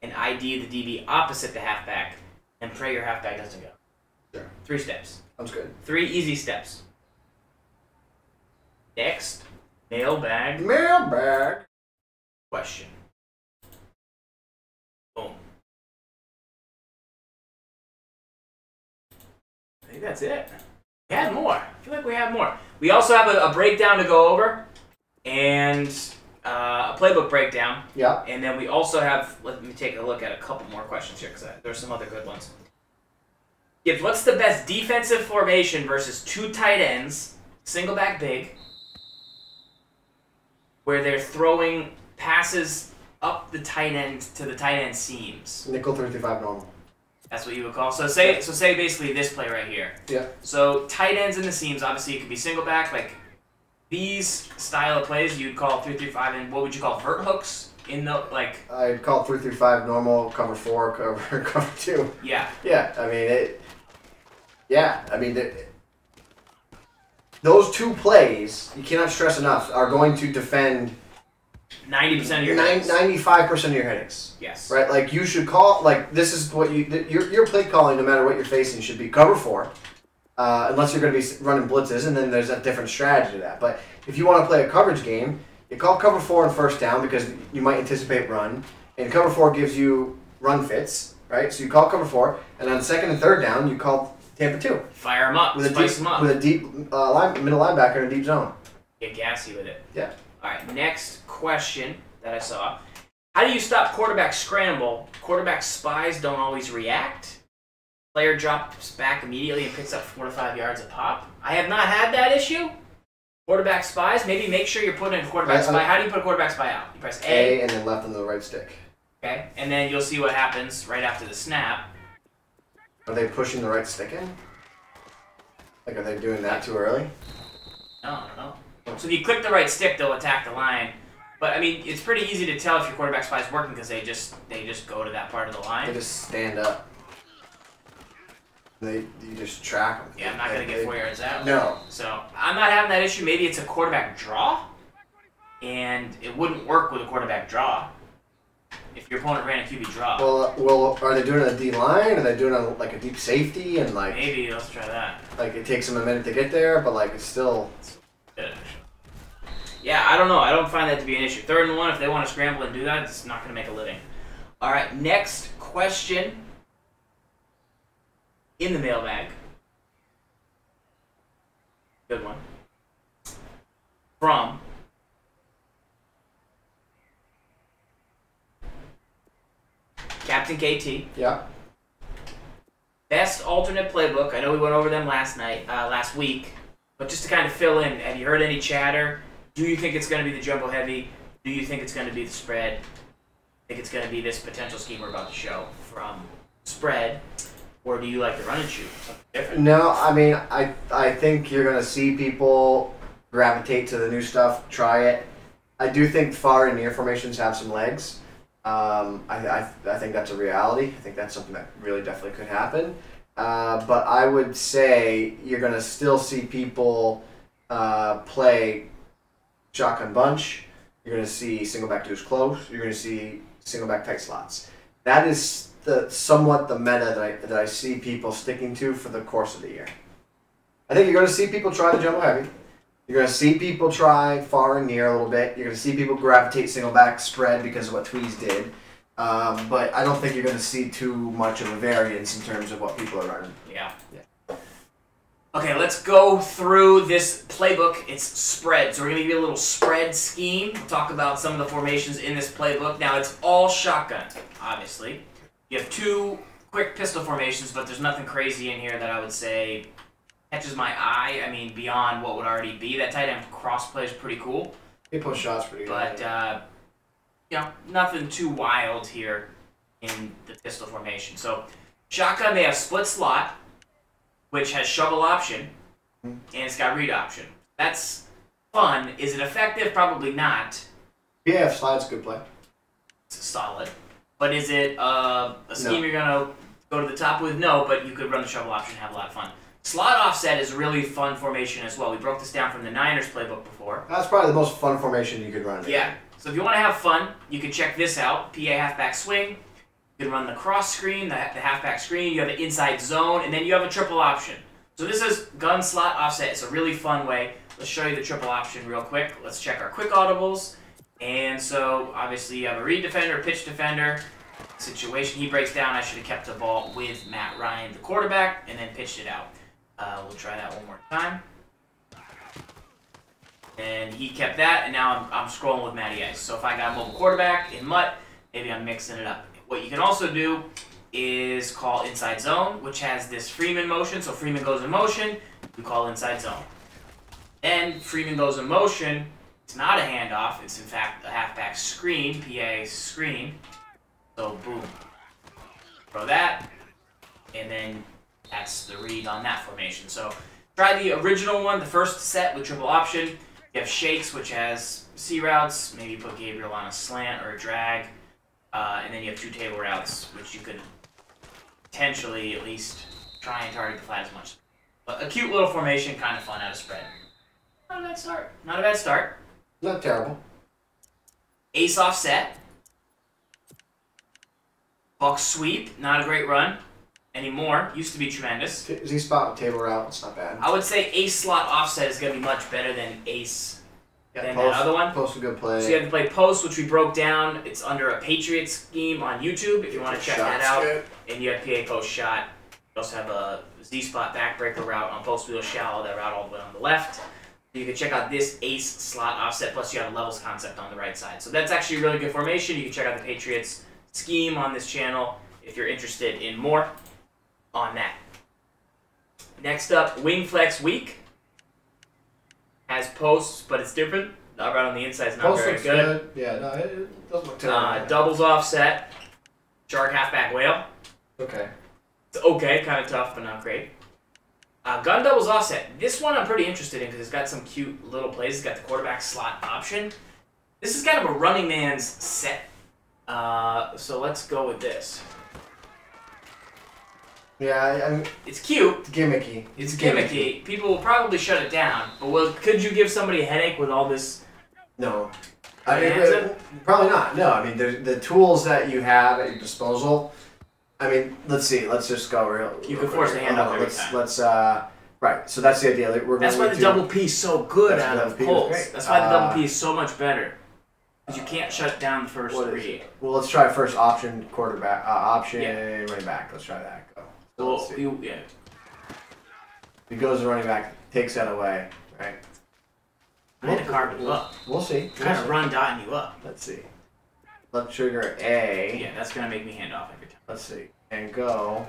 and ID the DB opposite the halfback and pray your halfback doesn't go. Sure. 3 steps. Sounds good. 3 easy steps. Next, mailbag question. Boom. I think that's it. We had more. I feel like we have more. We also have a breakdown to go over and a playbook breakdown. Yeah. And then we also have, let me take a look at a couple more questions here because there's some other good ones. Gibbs, what's the best defensive formation versus 2 tight ends, single back big, where they're throwing passes up the tight end to the tight end seams? Nickel 335 normal. That's what you would call. So say basically this play right here. Yeah. So tight ends in the seams, obviously it could be single back, like these style of plays you'd call 3-3-5, and what would you call vert hooks in the like? I'd call 3-3-5 normal, cover 4, cover 2. Yeah. Yeah. I mean it. Yeah. I mean those 2 plays, you cannot stress enough, are going to defend 90% of your headings. 95% of your headings. Yes. Right? Like, you should call, like, this is what your play calling, no matter what you're facing, should be cover 4. Unless you're going to be running blitzes, and then there's a different strategy to that. But if you want to play a coverage game, you call cover 4 on first down because you might anticipate run. And cover 4 gives you run fits, right? So you call cover 4, and on second and third down, you call Tampa 2. Fire them up. Spice them up. With a deep middle linebacker in a deep zone. Get gassy with it. Yeah. All right, next question that I saw. How do you stop quarterback scramble? Quarterback spies don't always react. Player drops back immediately and picks up 4 to 5 yards a pop. I have not had that issue. Quarterback spies, maybe make sure you're putting in quarterback spy. How do you put a quarterback spy out? You press A. And then left on the right stick. Okay, and then you'll see what happens right after the snap. Are they pushing the right stick in? Like, are they doing that too early? No, I don't know. So if you click the right stick, they'll attack the line. But I mean, it's pretty easy to tell if your quarterback spy is working because they just go to that part of the line. They just stand up. You just track them. Yeah, I'm not gonna get 4 yards out. No. So I'm not having that issue. Maybe it's a quarterback draw, and it wouldn't work with a quarterback draw if your opponent ran a QB draw. Well, are they doing it on a D line? Are they doing it on like a deep safety and like? Maybe let's try that. Like it takes them a minute to get there, but like it's still. Yeah, I don't know. I don't find that to be an issue. 3rd and 1, if they want to scramble and do that, it's not going to make a living. All right, next question in the mailbag. Good one. From Captain KT. Yeah. Best alternate playbook. I know we went over them last week, but just to kind of fill in, have you heard any chatter? Do you think it's going to be the jumbo heavy? Do you think it's going to be the spread? Think it's going to be this potential scheme we're about to show from spread? Or do you like the run and shoot? Something different? No, I mean, I think you're going to see people gravitate to the new stuff, try it. I do think far and near formations have some legs. I think that's a reality. I think that's something that really definitely could happen. But I would say you're going to still see people play shotgun bunch. You're going to see single back deuce close. You're going to see single back tight slots. That is somewhat the meta that I see people sticking to for the course of the year. I think you're going to see people try the jumbo heavy. You're going to see people try far and near a little bit. You're going to see people gravitate single back spread because of what Tweez did. But I don't think you're going to see too much of a variance in terms of what people are running. Yeah. Okay, let's go through this playbook. It's spread. So we're going to give you a little spread scheme. We'll talk about some of the formations in this playbook. Now, it's all shotgun, obviously. You have 2 quick pistol formations, but there's nothing crazy in here that I would say catches my eye. I mean, beyond what would already be. That tight end cross play is pretty cool. He post shots pretty good. But, you know, nothing too wild here in the pistol formation. So, shotgun, they have split slot, which has shovel option, and it's got read option. That's fun. Is it effective? Probably not. Yeah, slide's a good play. It's solid. But is it a scheme you're going to go to the top with? No, but you could run the shovel option and have a lot of fun. Slot offset is a really fun formation as well. We broke this down from the Niners playbook before. That's probably the most fun formation you could run. Yeah. So if you want to have fun, you can check this out. PA halfback swing. You can run the cross screen, the halfback screen. You have the inside zone, and then you have a triple option. So this is gun slot offset. It's a really fun way. Let's show you the triple option real quick. Let's check our quick audibles. And so obviously you have a read defender, pitch defender. Situation he breaks down. I should have kept the ball with Matt Ryan, the quarterback, and then pitched it out. We'll try that one more time. And he kept that, and now I'm scrolling with Matty Ice. So if I got a mobile quarterback in Mutt, maybe I'm mixing it up. What you can also do is call inside zone, which has this Freeman motion. So Freeman goes in motion, you call inside zone. Then Freeman goes in motion. It's not a handoff. It's in fact a halfback screen, PA screen. So boom, throw that, and then that's the read on that formation. So try the original one, the first set with triple option. You have shakes, which has C routes. Maybe put Gabriel on a slant or a drag. And then you have two table routes, which you could potentially at least try and target the flat as much. But a cute little formation, kind of fun out of spread. Not a bad start. Not a bad start. Not terrible. Ace offset. Buck sweep, not a great run anymore. Used to be tremendous. Z spot with table route, it's not bad. I would say ace slot offset is going to be much better than ace than post, that other one. Post a good play. So you have to play post, which we broke down. It's under a Patriot scheme on YouTube if you want to check that out. Good. And you have PA post shot. You also have a Z spot backbreaker route on post wheel shallow, that route all the way on the left. You can check out this ace slot offset, plus you have a levels concept on the right side. So that's actually a really good formation. You can check out the Patriots scheme on this channel if you're interested in more on that. Next up, wing flex weak. Has posts, but it's different. Not right on the inside is not Post very looks good. Yeah, no, it doesn't look terrible. Doubles offset. Shark halfback whale. Okay. It's okay, kind of tough, but not great. Gun doubles offset. This one I'm pretty interested in because it's got some cute little plays. It's got the quarterback slot option. This is kind of a running man's set. So let's go with this. Yeah, I mean, it's cute. It's gimmicky. It's gimmicky. People will probably shut it down. But could you give somebody a headache with all this? No. I mean, probably not. No, I mean, the tools that you have at your disposal. I mean, let's see. Let's just go real. You can force the hand up every time. Let's. Right. So that's the idea. That's why the double P is so good out of pulls. That's why the double P is so much better. Because you can't shut down the first read. Well, let's try first option quarterback. Option running back. Let's try that. Go. So well, let's see. Yeah. He goes to running back, takes that away. Right. I'm going to carve you up. We'll see. Kind of run dotting you up. Let's see. Left trigger A. Yeah, that's going to make me hand off every time. Let's see. And go.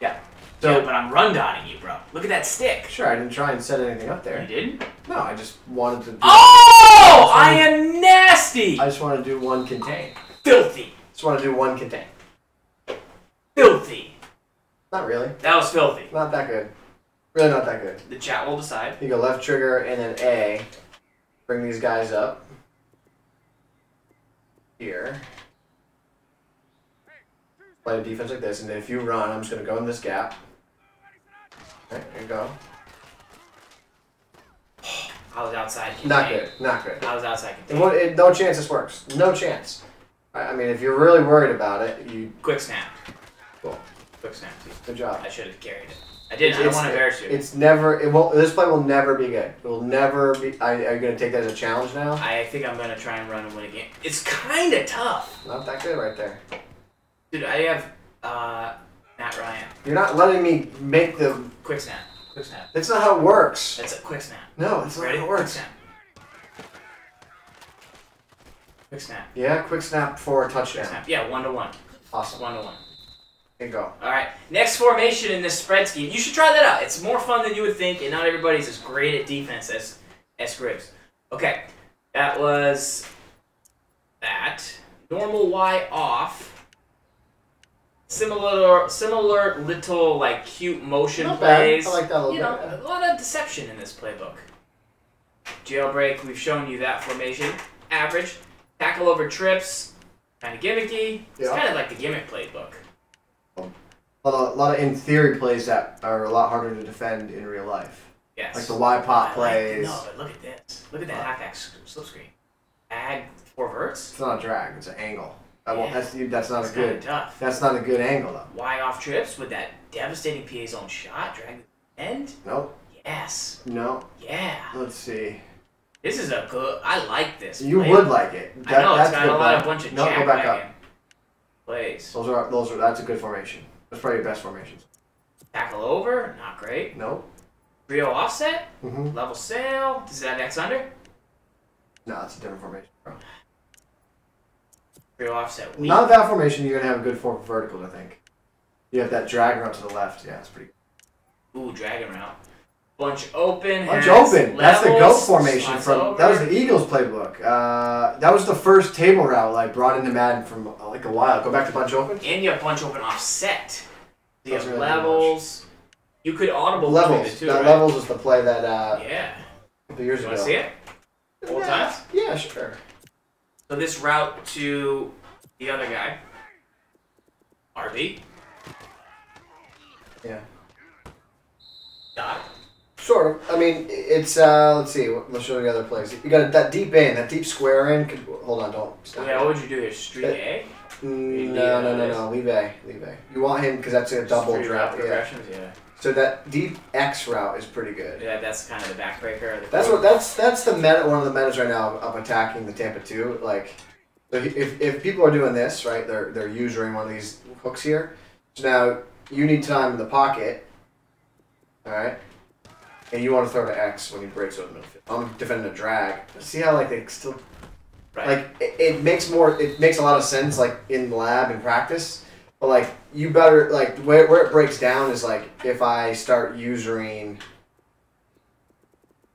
Yeah. So, but I'm run dotting you, bro. Look at that stick. Sure, I didn't try and set anything up there. You didn't? No, I just wanted to do... Oh! I am nasty! I just want to do one contain. Filthy. Just want to do one contain. Filthy. Not really. That was filthy. Not that good. Really not that good. The chat will decide. You go left trigger and then A. Bring these guys up. Here. Play a defense like this, and then if you run, I'm just going to go in this gap. There you go. I was outside. Not good. Not good. I was outside. No chance this works. No chance. I mean, if you're really worried about it, you... Quick snap. Cool. Quick snap, too. Good job. I should have carried it. I didn't. I don't want to embarrass you. It's never... It won't. This play will never be good. It will never be... Are you going to take that as a challenge now? I think I'm going to try and run and win a game. It's kind of tough. Not that good right there. Dude, I have Matt Ryan. You're not letting me make the... Quick snap. Quick snap. That's not how it works. That's a quick snap. No, it's not how it works. Quick snap. Quick snap. Yeah, quick snap for a touchdown. Quick snap. Yeah, 1-to-1. Awesome. 1-to-1. Here you go. Alright, next formation in this spread scheme. You should try that out. It's more fun than you would think, and not everybody's as great at defense as Griggs. Okay, That was that. Normal Y off. Similar little like cute motion Not bad. plays. I like that a little you bit. know, a lot of deception in this playbook. Jailbreak, we've shown you that formation. Average. Tackle over trips. Kind of gimmicky. It's kind of like the gimmick playbook. A lot of in theory plays that are a lot harder to defend in real life. Yes. Like the Y pop plays. No, but look at this. Look at that halfback slipstream. Ag 4 verts. It's not a drag. It's an angle. Yeah. That's not It's a good. kinda tough. That's not a good angle though. Y off trips with that devastating PA zone shot. Drag the end. Nope. Yes. No. Yeah. Let's see. This is a good. I like this. You play. would like it. I know it's that's got good a lot play. of bunch of No, go back up. jackwagon plays. Those are. That's a good formation. That's probably your best formations. Tackle over, not great. Nope. Rio offset, Mm-hmm. level sail. Does it have X under? No, it's a different formation, bro. Rio offset. Weak. Not that formation. You're gonna have a good form for verticals, I think. You have that drag route to the left. Yeah, it's pretty good. Ooh, dragon route. Bunch open. Bunch has open. That's the levels, goat formation slots from. over. That was the Eagles playbook. That was the first table route like brought into Madden from like a while. Go back to bunch open. And you have bunch open offset. You have Doesn't really do levels. You could audible between Levels. the two, That right? levels is the play that Yeah. a couple years You ago. want to see it? Full times? Yeah, sure. So this route to the other guy. RB. Yeah. Dot. Sort of. I mean, it's let's see. Let's show you the other plays. You got that deep in, that deep square in. Hold on, don't. So yeah, what would you do here? Streak A? No. Leave A. You want him because that's a double Streak drop. route Yeah. progressions, yeah. So that deep X route is pretty good. Yeah, that's kind of the backbreaker. That's the meta. One of the metas right now of attacking the Tampa 2. Like, if people are doing this right, they're using one of these hooks here. So now you need time in the pocket. All right. And you want to throw to X when he breaks over the middle field. I'm defending a drag. See how like they still, Right. like it makes a lot of sense like in lab and practice. But like you better like where it breaks down is like if I start using.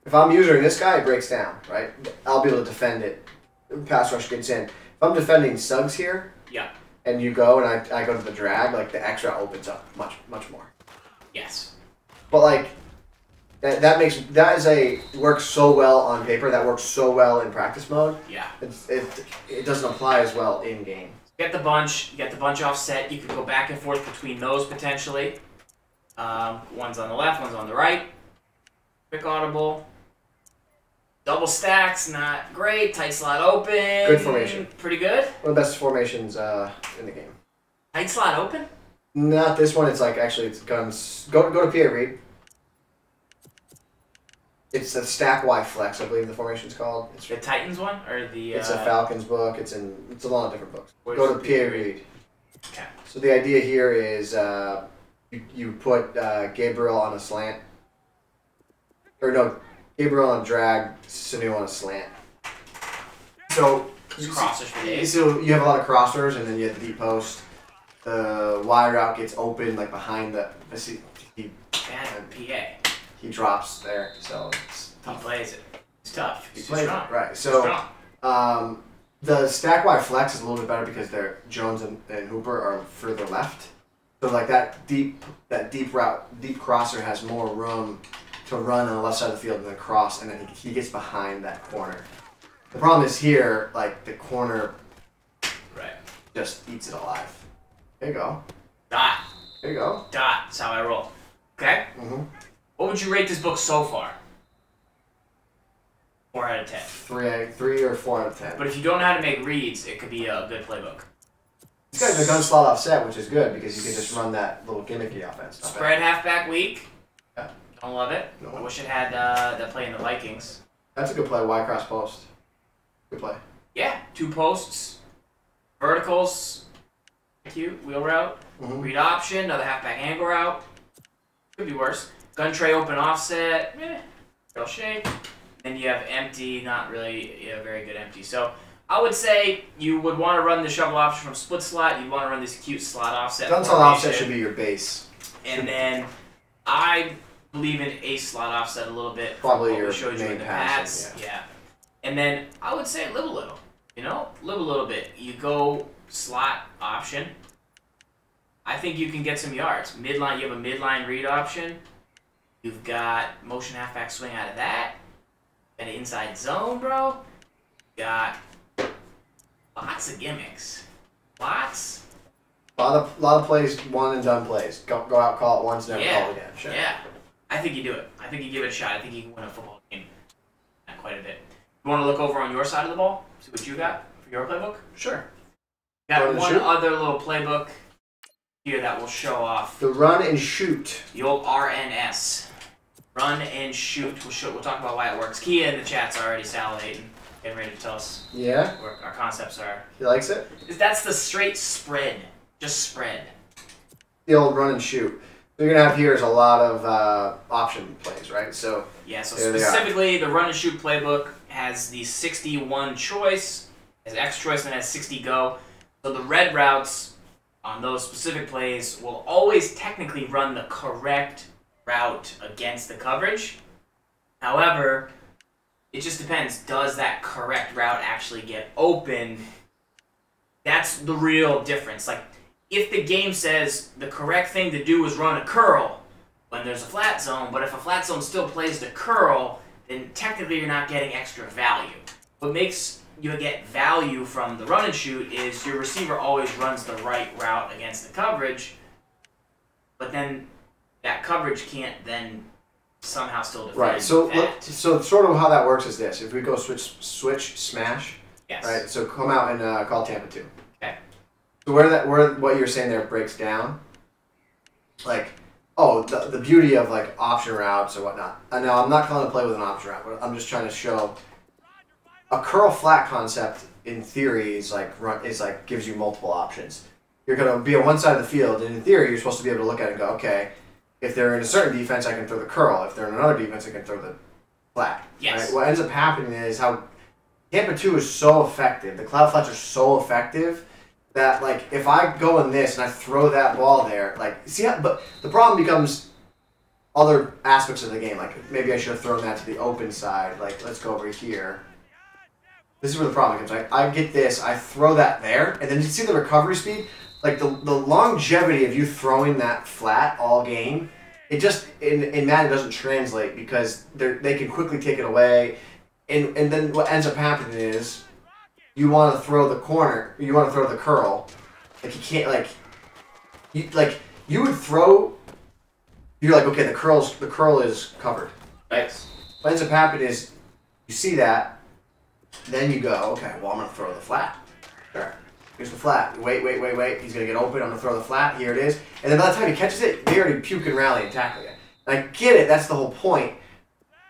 If I'm using this guy, it breaks down, right? I'll be able to defend it. Pass rush gets in. If I'm defending Suggs here, Yeah. and you go and I go to the drag, like the X route opens up much more. Yes. But like. Works so well on paper. That works so well in practice mode. Yeah. It doesn't apply as well in game. Get the bunch offset. You can go back and forth between those potentially. One's on the left, one's on the right. Quick audible. Double stacks, not great. Tight slot open. Good formation. Pretty good. One of the best formations in the game. Tight slot open? Not this one. It's like actually it's guns. Go to PA Reed. It's a stack Y flex, I believe the formation's called. It's The Titans one or the? a Falcons book. It's a lot of different books. Where's Go to the PA Reed. Okay. So the idea here is you put Gabriel on a slant. Or no, Gabriel on a drag, Sanu on a slant. So Just crossers for days. So you have a lot of crossers, and then you have the deep post. The Y route gets open like behind the. Bad PA. He drops there, so it's He tough. plays it. It's tough. He He's too plays strong. it, right? Too So strong. the stack Y flex is a little bit better because they're Jones and Hooper are further left. So like that deep route, deep crosser has more room to run on the left side of the field and then cross, and then he gets behind that corner. The problem is here, like the corner Right. just eats it alive. There you go. Dot. There you go. Dot. That's how I roll. Okay? Mm-hmm. What would you rate this book so far? 4 out of 10. 3 or 4 out of 10. But if you don't know how to make reads, it could be a good playbook. This guy's a gun slot offset, which is good because you can just run that little gimmicky offense. Not Spread halfback weak. Yeah. Don't love it. No. I wish it had that play in the Vikings. bad. That's a good play. Y cross post. Good play. Yeah, 2 posts, verticals, cute, wheel route, Mm-hmm. read option, another halfback angle route. Could be worse. Gun tray open offset, real shape. Then you have empty, not really very good empty. So I would say you would want to run the shovel option from split slot. You'd want to run this cute slot offset. Gun slot offset should be your base. And then I believe in a slot offset a little bit. Probably what we your showed you in main the passing, pads. Yeah. And then I would say live a little. You know, live a little bit. You go slot option. I think you can get some yards. Midline, you have a midline read option. You've got motion halfback swing out of that. Got an inside zone, bro. Got lots of gimmicks. Lots. A lot of plays, one and done plays. Go out, call it once, never call it again. Sure. Yeah. I think you do it. I think you give it a shot. I think you can win a football game. Not quite a bit. You want to look over on your side of the ball? See what you got for your playbook? Sure. Got one other little playbook here that will show off. The run and shoot. The old RNS. Run and shoot. We'll talk about why it works. Kia in the chat's already salivating. Getting ready to tell us what our concepts are. He likes it? That's the straight spread. Just spread. The old run and shoot. What you're going to have here is a lot of option plays, right? So yeah, so specifically the run and shoot playbook has the 61 choice, has X choice, and has 60 go. So the red routes on those specific plays will always technically run the correct route against the coverage. However, it just depends. Does that correct route actually get open? That's the real difference. Like, if the game says the correct thing to do is run a curl when there's a flat zone, but if a flat zone still plays the curl, then technically you're not getting extra value. What makes you get value from the run and shoot is your receiver always runs the right route against the coverage, but then that coverage can't then somehow still defend. Right. So sort of how that works is this: if we go switch smash, yes. Right. So come out and call Tampa 2. Okay. So where what you're saying there breaks down, like, oh, the beauty of like option routes or whatnot. And now I'm not calling a play with an option route, but I'm just trying to show a curl flat concept in theory is like gives you multiple options. You're gonna be on one side of the field, and in theory you're supposed to be able to look at it and go, okay, if they're in a certain defense, I can throw the curl. If they're in another defense, I can throw the flat. Yes. Right? What ends up happening is how Tampa 2 is so effective. The cloud flats are so effective that, like, if I go in this and I throw that ball there, like, but the problem becomes other aspects of the game. Like, maybe I should have thrown that to the open side. Like, let's go over here. This is where the problem comes. I get this, I throw that there, and then you see the recovery speed? Like, the longevity of you throwing that flat all game, it just, in Madden, doesn't translate because they can quickly take it away. And then what ends up happening is you want to throw the corner, you want to throw the curl. Like, you can't, you would throw, you're like, okay, the curl is covered. Right. What ends up happening is you see that, then you go, okay, well, I'm going to throw the flat. Sure. Here's the flat. Wait. He's going to get open. I'm going to throw the flat. Here it is. And then by the time he catches it, they already puke and rally and tackle you. And I get it. That's the whole point.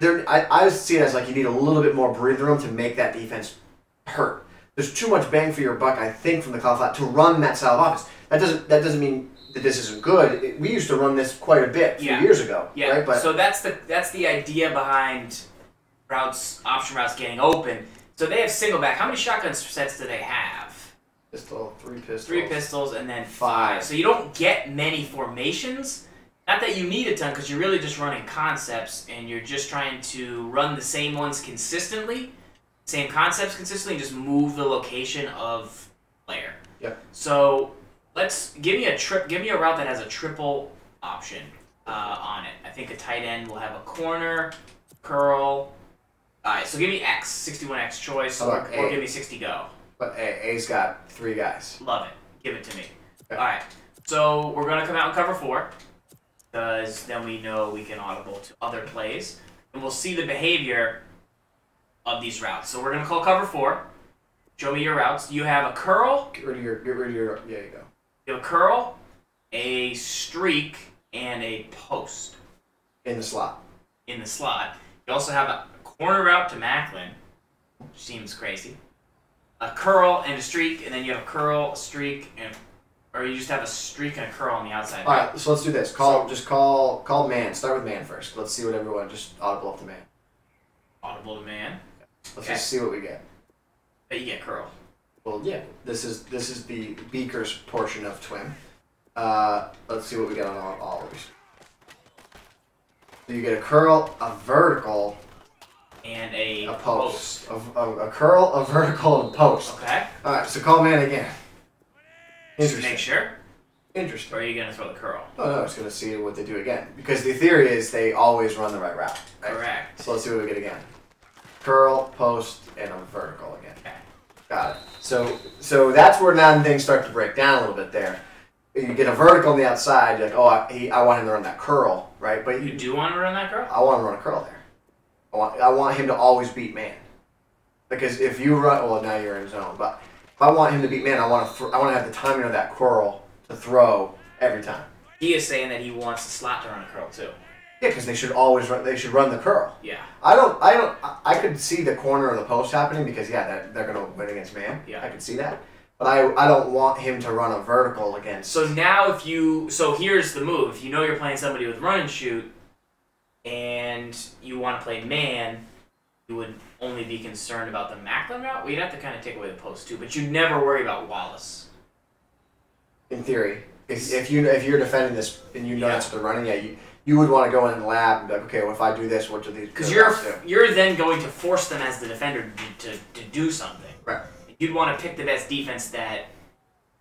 I see it as like you need a little bit more breathing room to make that defense hurt. There's too much bang for your buck, I think, from the cloud flat to run that style of offense. That doesn't mean that this isn't good. We used to run this quite a bit a few years ago. Yeah. Right? But so that's the idea behind option routes getting open. So they have single back. How many shotgun sets do they have? Pistol, 3 pistols. 3 pistols and then 5. So you don't get many formations. Not that you need a ton, because you're really just running concepts and you're just trying to run the same ones consistently, same concepts consistently, and just move the location of player. Yep. So give me a route that has a triple option on it. I think a tight end will have a corner, curl. Alright, so give me X, 61X choice, or give me 60 go. But A's got 3 guys. Love it. Give it to me. Okay. Alright, so we're going to come out and cover 4, because then we know we can audible to other plays, and we'll see the behavior of these routes. So we're going to call cover 4. Show me your routes. You have a curl. Get rid of your, yeah, you go. You have a curl, a streak, and a post. In the slot. In the slot. You also have a corner route to Macklin, which seems crazy. A curl and a streak, and then you have a curl, a streak, or you just have a streak and a curl on the outside. All right, so let's do this. Call man. Start with man first. Let's see what everyone just audible up to man. Audible to man. Let's just see what we get. But you get curl. Well, yeah. This is the Beaker's portion of TWIM. Let's see what we get on all of these. So you get a curl, a vertical, And a post. A curl, a vertical, and a post. Okay. All right, so call man again. Interesting. Make sure. Interesting. Or are you going to throw the curl? Oh, no, it's going to see what they do again. Because the theory is they always run the right route. Right? Correct. So let's see what we get again. Curl, post, and a vertical again. Okay. Got it. So that's where now things start to break down a little bit there. You get a vertical on the outside, you're like, oh, I want him to run that curl, right? But you do want to run that curl? I want him to run a curl there. I want him to always beat man. Because if you run, well, now you're in zone, but if I want him to beat man, I want to have the timing of that curl to throw every time. He is saying that he wants the slot to run a curl too. Yeah, because they should always run. They should run the curl. Yeah. I could see the corner of the post happening because they're going to win against man. Yeah. I can see that. But I don't want him to run a vertical against. So now so here's the move. If you know you're playing somebody with run and shoot, and you want to play man, you would only be concerned about the Macklin route. Well, you'd have to kind of take away the post too, but you'd never worry about Wallace. In theory, if you're defending this and you know that's what they're running, you would want to go in the lab and be like, okay, well, if I do this, what do these? Because you're then going to force them as the defender to do something. Right. You'd want to pick the best defense that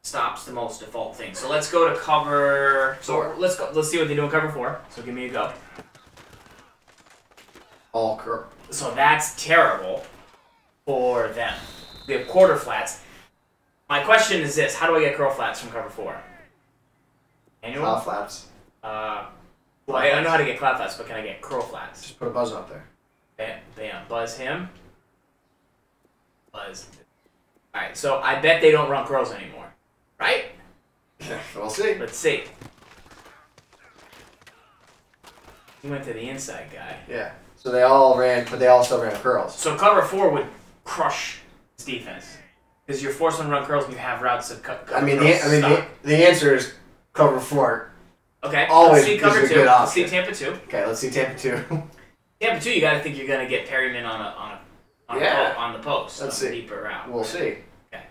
stops the most default things. So let's go to cover. So let's see what they do in cover 4. So give me a go. All curl. So that's terrible for them. We have quarter flats. My question is this: how do I get curl flats from cover 4? Annual? Cloud flaps. Well, I know how to get cloud flats, but can I get curl flats? Just put a buzz up there. Bam, bam. Buzz him. Buzz. Alright, so I bet they don't run curls anymore. Right? We'll see. Let's see. He went to the inside guy. Yeah. So they all ran, but they all still ran curls. So cover 4 would crush his defense. Because you're forced to run curls and you have routes of cover the answer is cover 4. Okay, always let's see cover 2. Let's see Tampa 2. Okay, let's see Tampa 2. Tampa 2, you got to think you're going to get Perryman on the post. Let's see. Deeper route. We'll see. Okay.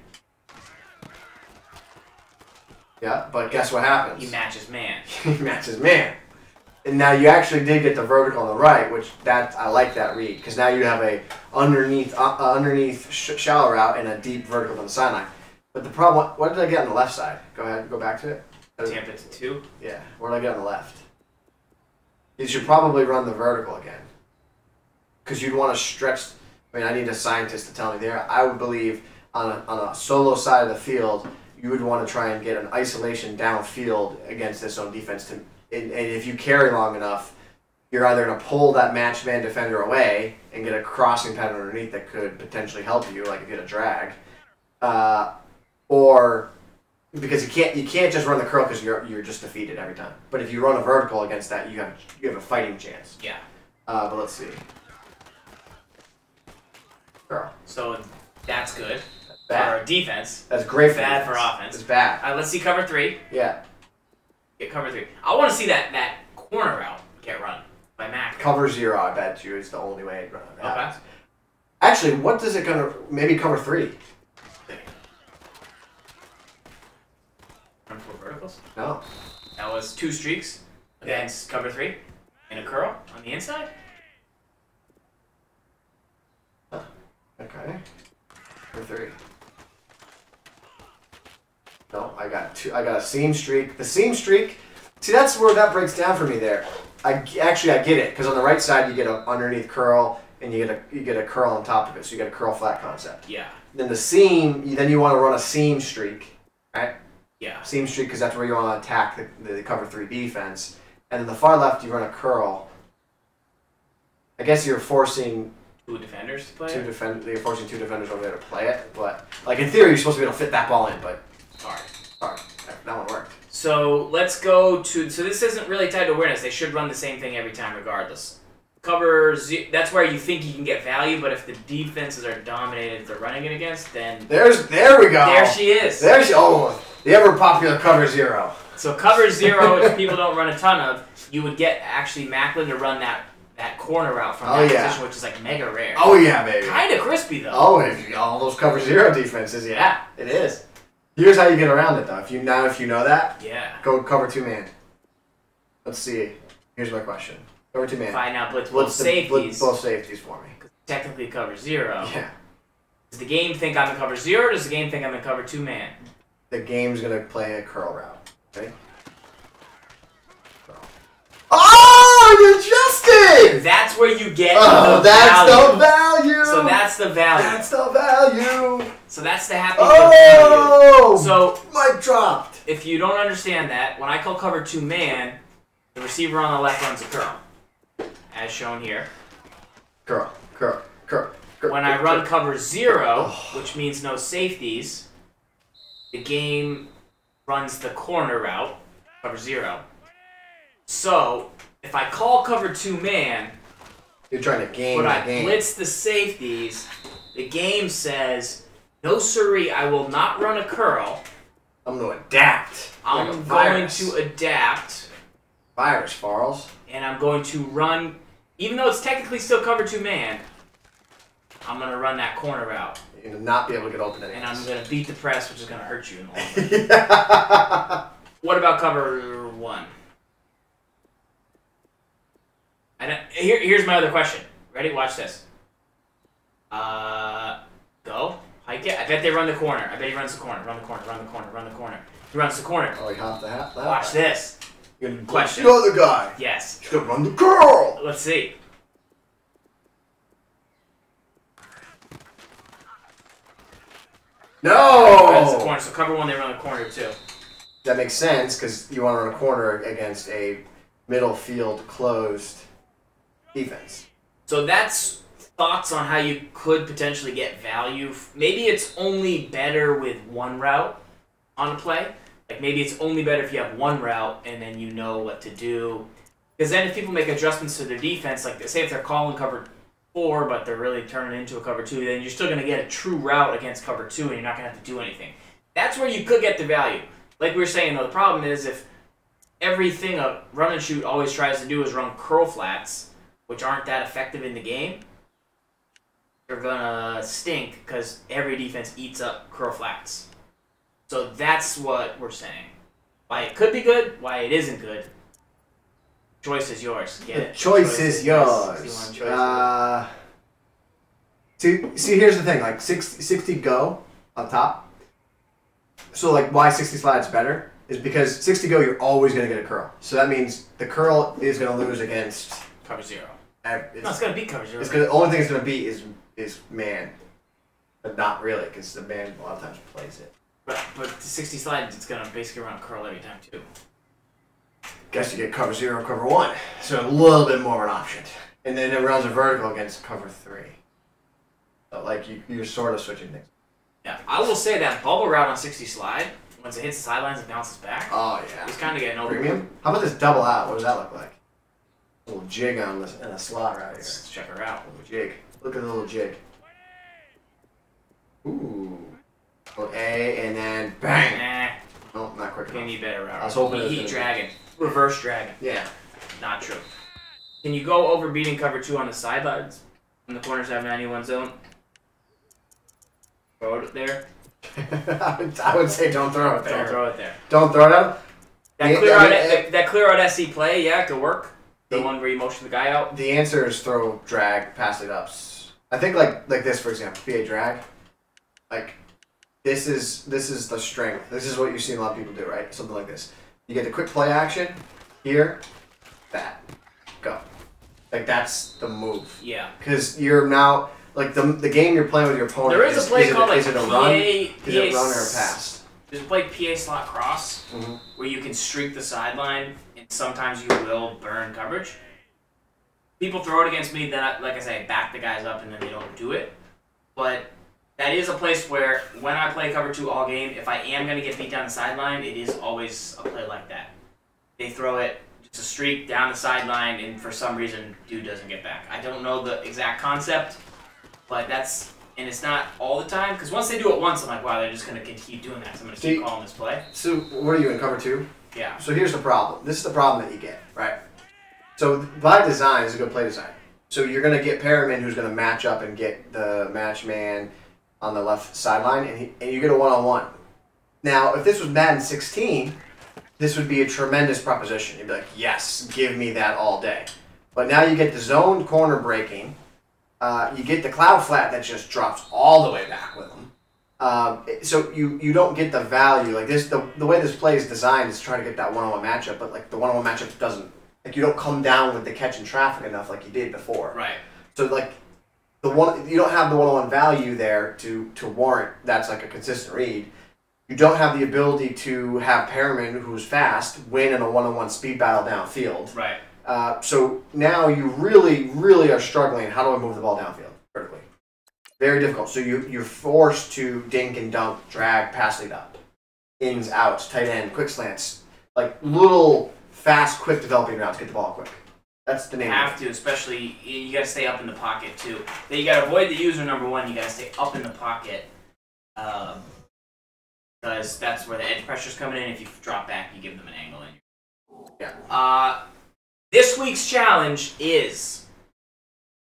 Yeah, but guess what happens? He matches man. He matches man. And now you actually did get the vertical on the right, which I like that read because now you have a underneath shallow route and a deep vertical on the sideline. But the problem, what did I get on the left side? Go ahead, go back to it. Tampa to 2. Yeah, what did I get on the left? You should probably run the vertical again because you'd want to stretch. I mean, I need a scientist to tell me there. I would believe on a solo side of the field, you would want to try and get an isolation downfield against this zone defense and if you carry long enough, you're either going to pull that match man defender away and get a crossing pattern underneath that could potentially help you, like if you get a drag, or because you can't just run the curl because you're just defeated every time. But if you run a vertical against that, you have a fighting chance. Yeah. But let's see. Curl. So that's good bad. For defense. That's great. Bad for offense. It's bad. Let's see cover 3. Yeah. Get cover 3. I want to see that corner route get run by Mac. Cover 0, I bet you, is the only way it happens. Okay. Actually, what does it gonna? Maybe cover 3. Run 4 verticals. No. That was 2 streaks against cover 3 and a curl on the inside. Okay. Cover 3. No, I got 2. I got a seam streak. The seam streak. See, that's where that breaks down for me there. I get it because on the right side you get an underneath curl and you get a curl on top of it, so you get a curl flat concept. Yeah. Then the seam, you want to run a seam streak, right? Yeah. Seam streak because that's where you want to attack the cover 3 defense, and then the far left you run a curl. I guess you're forcing 2 defenders to play. You're forcing 2 defenders over there to play it, but like in theory you're supposed to be able to fit that ball in, but it's hard. That one worked. So let's go to. So this isn't really tied to awareness. They should run the same thing every time, regardless. That's where you think you can get value, but if the defenses are dominated, if they're running it against, then there we go. There she is. The ever popular cover 0. So cover 0, which people don't run a ton of, you would get actually Macklin to run that corner route from that position, which is like mega rare. Oh yeah, baby. Kind of crispy though. Oh, all those cover 0 defenses, yeah, it is. Here's how you get around it though. If you know that, go cover 2 man. Let's see. Here's my question. Cover 2 man. Fine, now blitz both safeties. Both safeties for me. technically cover 0. Yeah. Does the game think I'm in cover 0, or does the game think I'm in cover 2 man? The game's gonna play a curl route. Okay? Oh, you adjusted! That's where you get the value. So that's the value. That's the value. So that's the happy value. So mic dropped. If you don't understand that, when I call cover 2 man, the receiver on the left runs a curl, as shown here. Curl. When I run cover 0, which means no safeties, the game runs the corner route, cover 0. So, if I call cover 2 man, you're trying to game but I blitz the safeties, the game says, no siree, I will not run a curl. I'm going to adapt. I'm going to adapt. ZFarls. And I'm going to run, even though it's technically still cover 2 man, I'm going to run that corner route. You're going to not be able to get open anyways. And I'm going to beat the press, which is going to hurt you in the long run. What about cover 1? Here's my other question. Ready? Watch this. Go. Hike it. I bet they run the corner. I bet he runs the corner. Run the corner. He runs the corner. Oh, he hopped the hat. Watch this. Question. The other guy. Yes. He's going to run the curl. Let's see. No! Runs the corner. So cover 1, they run the corner too. That makes sense because you want to run a corner against a middle field closed defense. So that's thoughts on how you could potentially get value. Maybe it's only better with one route on a play. Like maybe it's only better if you have one route and then you know what to do. Because then if people make adjustments to their defense, like say if they're calling cover 4 but they're really turning into a cover 2, then you're still going to get a true route against cover 2 and you're not going to have to do anything. That's where you could get the value. Like we were saying though, the problem is if everything a run and shoot always tries to do is run curl flats, which aren't that effective in the game, they're gonna stink because every defense eats up curl flats. So that's what we're saying. Why it could be good, why it isn't good. Choice is yours. Get it? Choice is yours. See, here's the thing. Like 60 go on top. So like why 60 slide's better is because 60 go you're always gonna get a curl. So that means the curl is gonna lose against cover 0. It's gonna beat cover 0. It's gonna, the only thing it's gonna beat is man, but not really because the man a lot of times plays it. But the 60 slide, it's gonna basically run a curl every time too. Guess you get cover 0, cover 1, so a little bit more of an option, and then it runs a vertical against cover 3. So like you're sort of switching things. Yeah, I will say that bubble route on 60 slide, once it hits the sidelines and bounces back, oh yeah, it's kind of getting over. Premium. How about this double out? What does that look like? A little jig on this and a slot right here. Let's check her out. A little jig. Look at the little jig. Ooh. Well, A and then bang. No, not quick enough. You need better route. I was hoping Heat dragon. Reverse dragon. Yeah. Not true. Can you go over beating cover 2 on the sidelines? When the corners have 91 zone? Throw it there? I would say don't throw it there. Don't throw it there. Don't throw it out? That clear out SC play, yeah, could work. The one where you motion the guy out? The answer is throw, drag, pass it ups. I think like this, for example, PA drag. Like, this is the strength. This is what you've seen a lot of people do, right? Something like this. You get the quick play action, here, that, go. Like, that's the move. Yeah. Because you're now, like, the game you're playing with your opponent there is a play called, is it a run? Is PA it a run or a pass? There's a play PA slot cross, where you can streak the sideline, and sometimes you will burn coverage. People throw it against me, then, like I say, I back the guys up, and then they don't do it. But that is a place where, when I play cover 2 all game, if I am going to get beat down the sideline, it is always a play like that. They throw it, just a streak down the sideline, and for some reason, dude doesn't get back. I don't know the exact concept, but that's, and it's not all the time, because once they do it once, I'm like, wow, they're just going to keep doing that, so I'm going to keep calling this play. So, what are you in, cover 2? Yeah. So here's the problem. This is the problem that you get, right? So by design, it's a good play design. So you're going to get Perriman, who's going to match up and get the match man on the left sideline, and you get a one-on-one. Now, if this was Madden 16, this would be a tremendous proposition. You'd be like, yes, give me that all day. But now you get the zone corner breaking, You get the cloud flat that just drops all the way back with them. So you don't get the value. Like this, the way this play is designed is to try to get that one-on-one matchup, but like the one-on-one matchup doesn't, like you don't come down with the catch and traffic enough like you did before. Right. So like you don't have the one-on-one value there to warrant that's like a consistent read. You don't have the ability to have Perriman, who's fast, win in a one-on-one speed battle downfield. Right. So now you really, really are struggling. How do I move the ball downfield vertically? Very difficult. So you're forced to dink and dunk, drag, pass lead up, ins, outs, tight end, quick slants, like little fast, quick developing routes. Get the ball quick. That's the name. You have to, especially you got to stay up in the pocket too. Then you got to avoid the user number one. You got to stay up in the pocket. Because that's where the edge pressure's coming in. If you drop back, you give them an angle. Yeah. This week's challenge is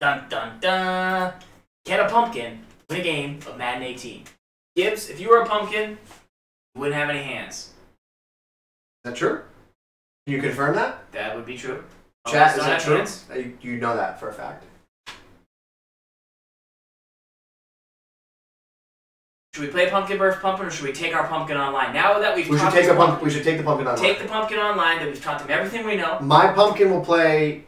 dun dun dun. Get a pumpkin, win a game of Madden 18. Gibbs, if you were a pumpkin, you wouldn't have any hands. Is that true? Can you confirm that? That would be true. Chat, is that true? Hands. You know that for a fact. Should we play Pumpkin vs. Pumpkin, or should we take our pumpkin online? Now that we've we should take the pumpkin. We should take the pumpkin online. Take the pumpkin online. That we've taught them everything we know. My pumpkin will play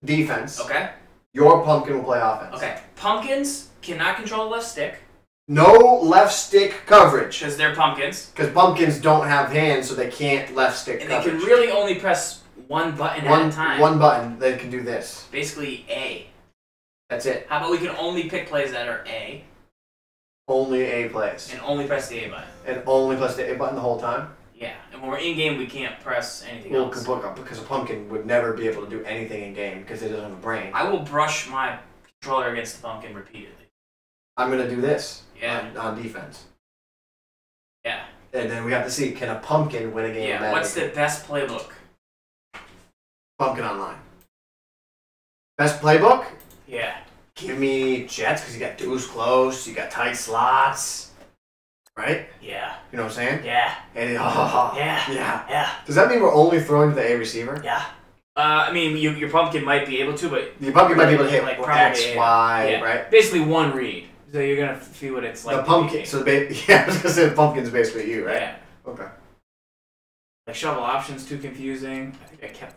defense. Okay. Your pumpkin will play offense. Okay. Pumpkins cannot control the left stick. No left stick coverage. Because they're pumpkins. Because pumpkins don't have hands, so they can't left stick and coverage. And they can really only press one button at a time. One button. They can do this. Basically A. That's it. How about we can only pick plays that are A? Only A plays. And only press the A button. And only press the A button the whole time? Yeah. And when we're in-game, we can't press anything else. Because a pumpkin would never be able to do anything in-game because it doesn't have a brain. I will brush my controller against the pumpkin repeatedly. I'm going to do this on defense. Yeah. And then we have to see, can a pumpkin win a game of Madden? What's the best playbook? Pumpkin Online. Best playbook? Yeah. Give me Jets, because you got deuce close, you got tight slots. Right? Yeah. You know what I'm saying? Yeah. And, Yeah. Does that mean we're only throwing to the A receiver? Yeah. I mean, your pumpkin might be able to, but... Your pumpkin might be able to hit like X, Y, right? Basically one read. So you're going to see what it's like. The pumpkin, so I was going to say the pumpkin's basically you, right? Yeah. Okay. Like shovel options, too confusing. I think I kept...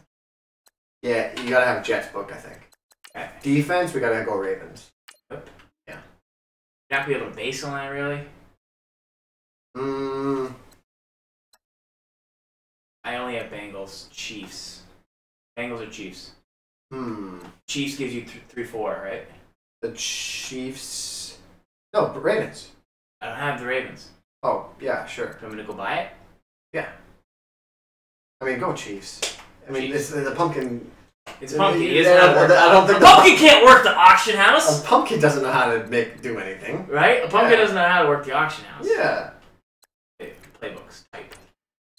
Yeah, you got to have a Jets book, I think. Okay. Defense, we got to go Ravens. Yep. Yeah. You're not going to be able to base on that, really? I only have Bengals. Chiefs. Bengals or Chiefs? Chiefs gives you 3-4, right? The Chiefs... No, but Ravens. I don't have the Ravens. Oh, yeah, sure. Do you want me to go buy it? Yeah. I mean, go Chiefs. I mean, Chiefs. the pumpkin... It's pumpkin. I don't think a pumpkin can't work the auction house. A pumpkin doesn't know how to do anything. Right? A pumpkin doesn't know how to work the auction house. Yeah. Playbooks type.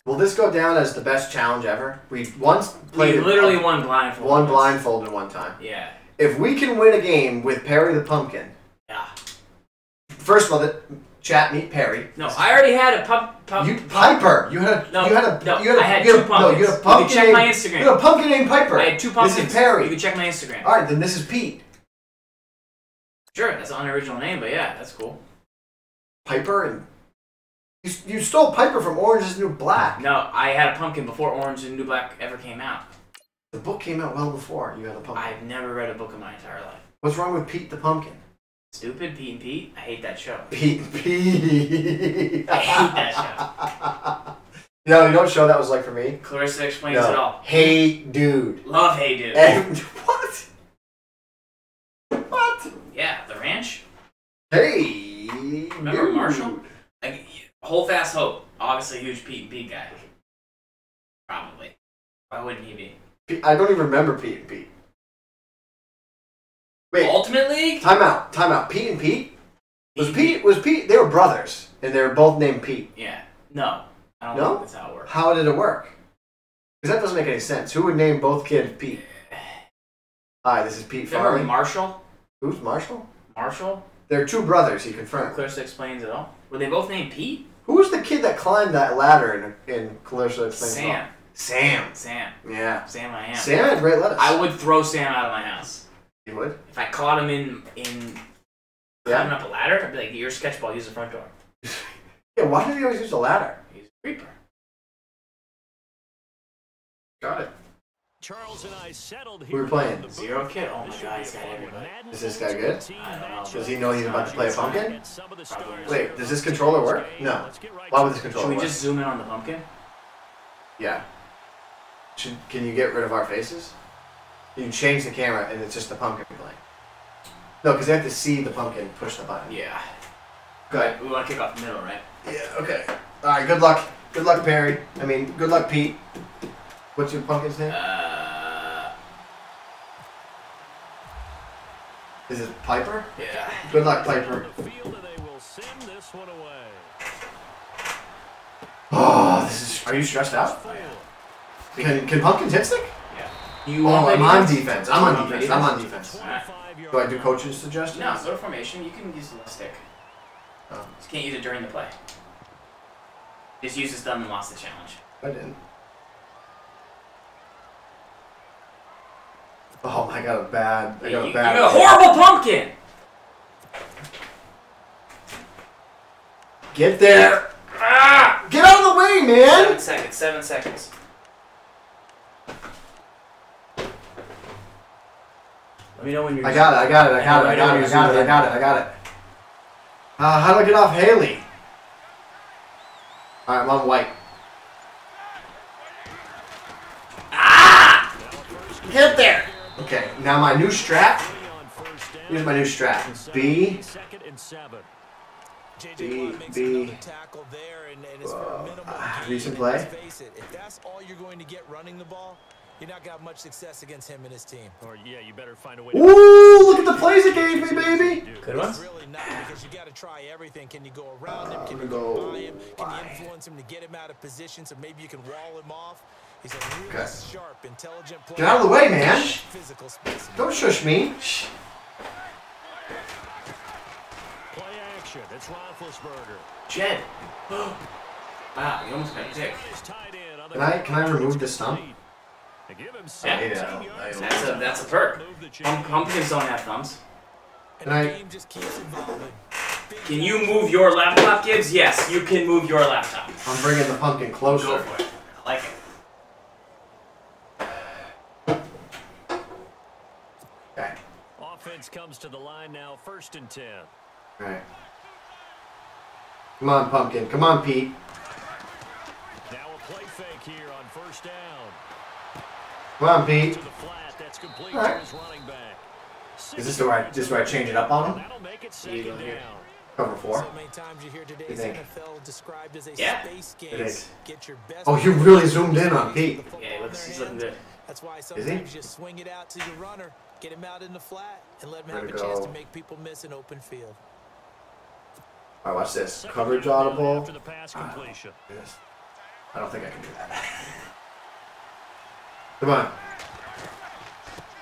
Will this go down as the best challenge ever? We once played... We literally won blindfold. One blindfolded one time. Yeah. If we can win a game with Perry the Pumpkin... Yeah. First of all, chat, meet Perry. No, I already had a Piper. You had a... I had two pumpkins. No, you had a pumpkin. You can check my Instagram. You had a pumpkin named Piper. I had two pumpkins. This is Perry. You can check my Instagram. Alright, then this is Pete. Sure, that's an unoriginal name, but yeah, that's cool. Piper and... You stole Piper from Orange is the New Black. No, I had a pumpkin before Orange is the New Black ever came out. The book came out well before you had a pumpkin. I've never read a book in my entire life. What's wrong with Pete the Pumpkin? Stupid, Pete and Pete? I hate that show. Pete and Pete. I hate that show. No, you know what show that was like for me? Clarissa explains it all. Hey Dude. Love Hey Dude. And, what? What? Yeah, The Ranch. Hey Remember dude. Marshall? Like, Hold Fast Hope. Obviously a huge Pete and Pete guy. Probably. Why wouldn't he be? I don't even remember Pete and Pete. Wait. Ultimate League? Time out. Pete and Pete? Was Pete, they were brothers, and they were both named Pete. Yeah. No. I don't think that's how it works. How did it work? Because that doesn't make any sense. Who would name both kids Pete? Hi, this is Pete Farley. Remember Marshall? Who's Marshall? Marshall? They're two brothers, he confirmed. Clarissa explains it all. Were they both named Pete? Who was the kid that climbed that ladder in Clarissa Explains It All? Sam. Sam. Sam. Yeah. Sam I am. Sam had great lettuce. I would throw Sam out of my house. You would? If I caught him in climbing up a ladder, I'd be like, "Your sketchball, use the front door." Yeah, why do they always use a ladder? He's a creeper. Got it. Charles and I settled We were playing. Zero kid? Oh my god, he's got everybody. Is this guy good? I don't know. Does he know he's about to play a pumpkin? Probably. Wait, does this controller work? No. Why would this controller Should we work? just zoom in on the pumpkin? Yeah. Can you get rid of our faces? You can change the camera and it's just the pumpkin playing. No, because they have to see the pumpkin push the button. Yeah. Go ahead. We want to kick off the middle, right? Yeah, okay. Alright, good luck. Good luck, Perry. I mean, good luck, Pete. What's your pumpkin's name? Is it Piper? Yeah. Good luck, Piper. Oh, this is... Are you stressed out? Oh, yeah. Can pumpkins hit stick? Yeah. I'm on defense. I'm on defense. I'm on defense. Alright. Do I do coach's suggestions? No, go to formation. You can use the left stick. Oh, Just can't use it during the play. Just use this thumb and lost the challenge. I didn't. Oh, I got a bad... You got a horrible pumpkin! Get there! Ah! Get out of the way, man! 7 seconds. 7 seconds. Let me know when you're... I got it. How do I get off Haley? Alright, I'm on white. Ah! Get there! Okay, now my new strat. Here's my new strat. B. Recent play. If that's all you're going to get running the ball, you're not got much success against him and his team. Or yeah, you better find a way. Ooh, look at the plays it gave me, baby. Good ones? Really not, because you got to try everything. Can you go around him? Can you go go by him? Can you influence him to get him out of position so maybe you can wall him off? He's a really sharp, intelligent player. Get out of the way, man. Physical specimen. Don't shush me. Play action. It's Roethlisberger. Jed. Wow, you almost got a dick. Can I remove the stump? Yeah. That's a perk. Pumpkins don't have thumbs. Can you move your laptop, Gibbs? Yes, you can move your laptop. I'm bringing the pumpkin closer. Go for it. I like it. Okay. Offense comes to the line now, 1st and 10. Alright. Come on, pumpkin. Come on, Pete. Now a play fake here on 1st down. Come on, Pete. To the flat, that's complete All right. to his running back. Is this where I change it up on him? That'll make it 2nd down. Cover 4. So many times you hear today's NFL described as a space game. It is. Get your best. Oh, you really zoomed in on Pete. Yeah, he's looking good. That's why sometimes you swing it out to your runner, get him out in the flat, and let him have a chance to make people miss an open field. Alright, watch this. Coverage audible. After the pass completion. Yes. I don't think I can do that. Come on.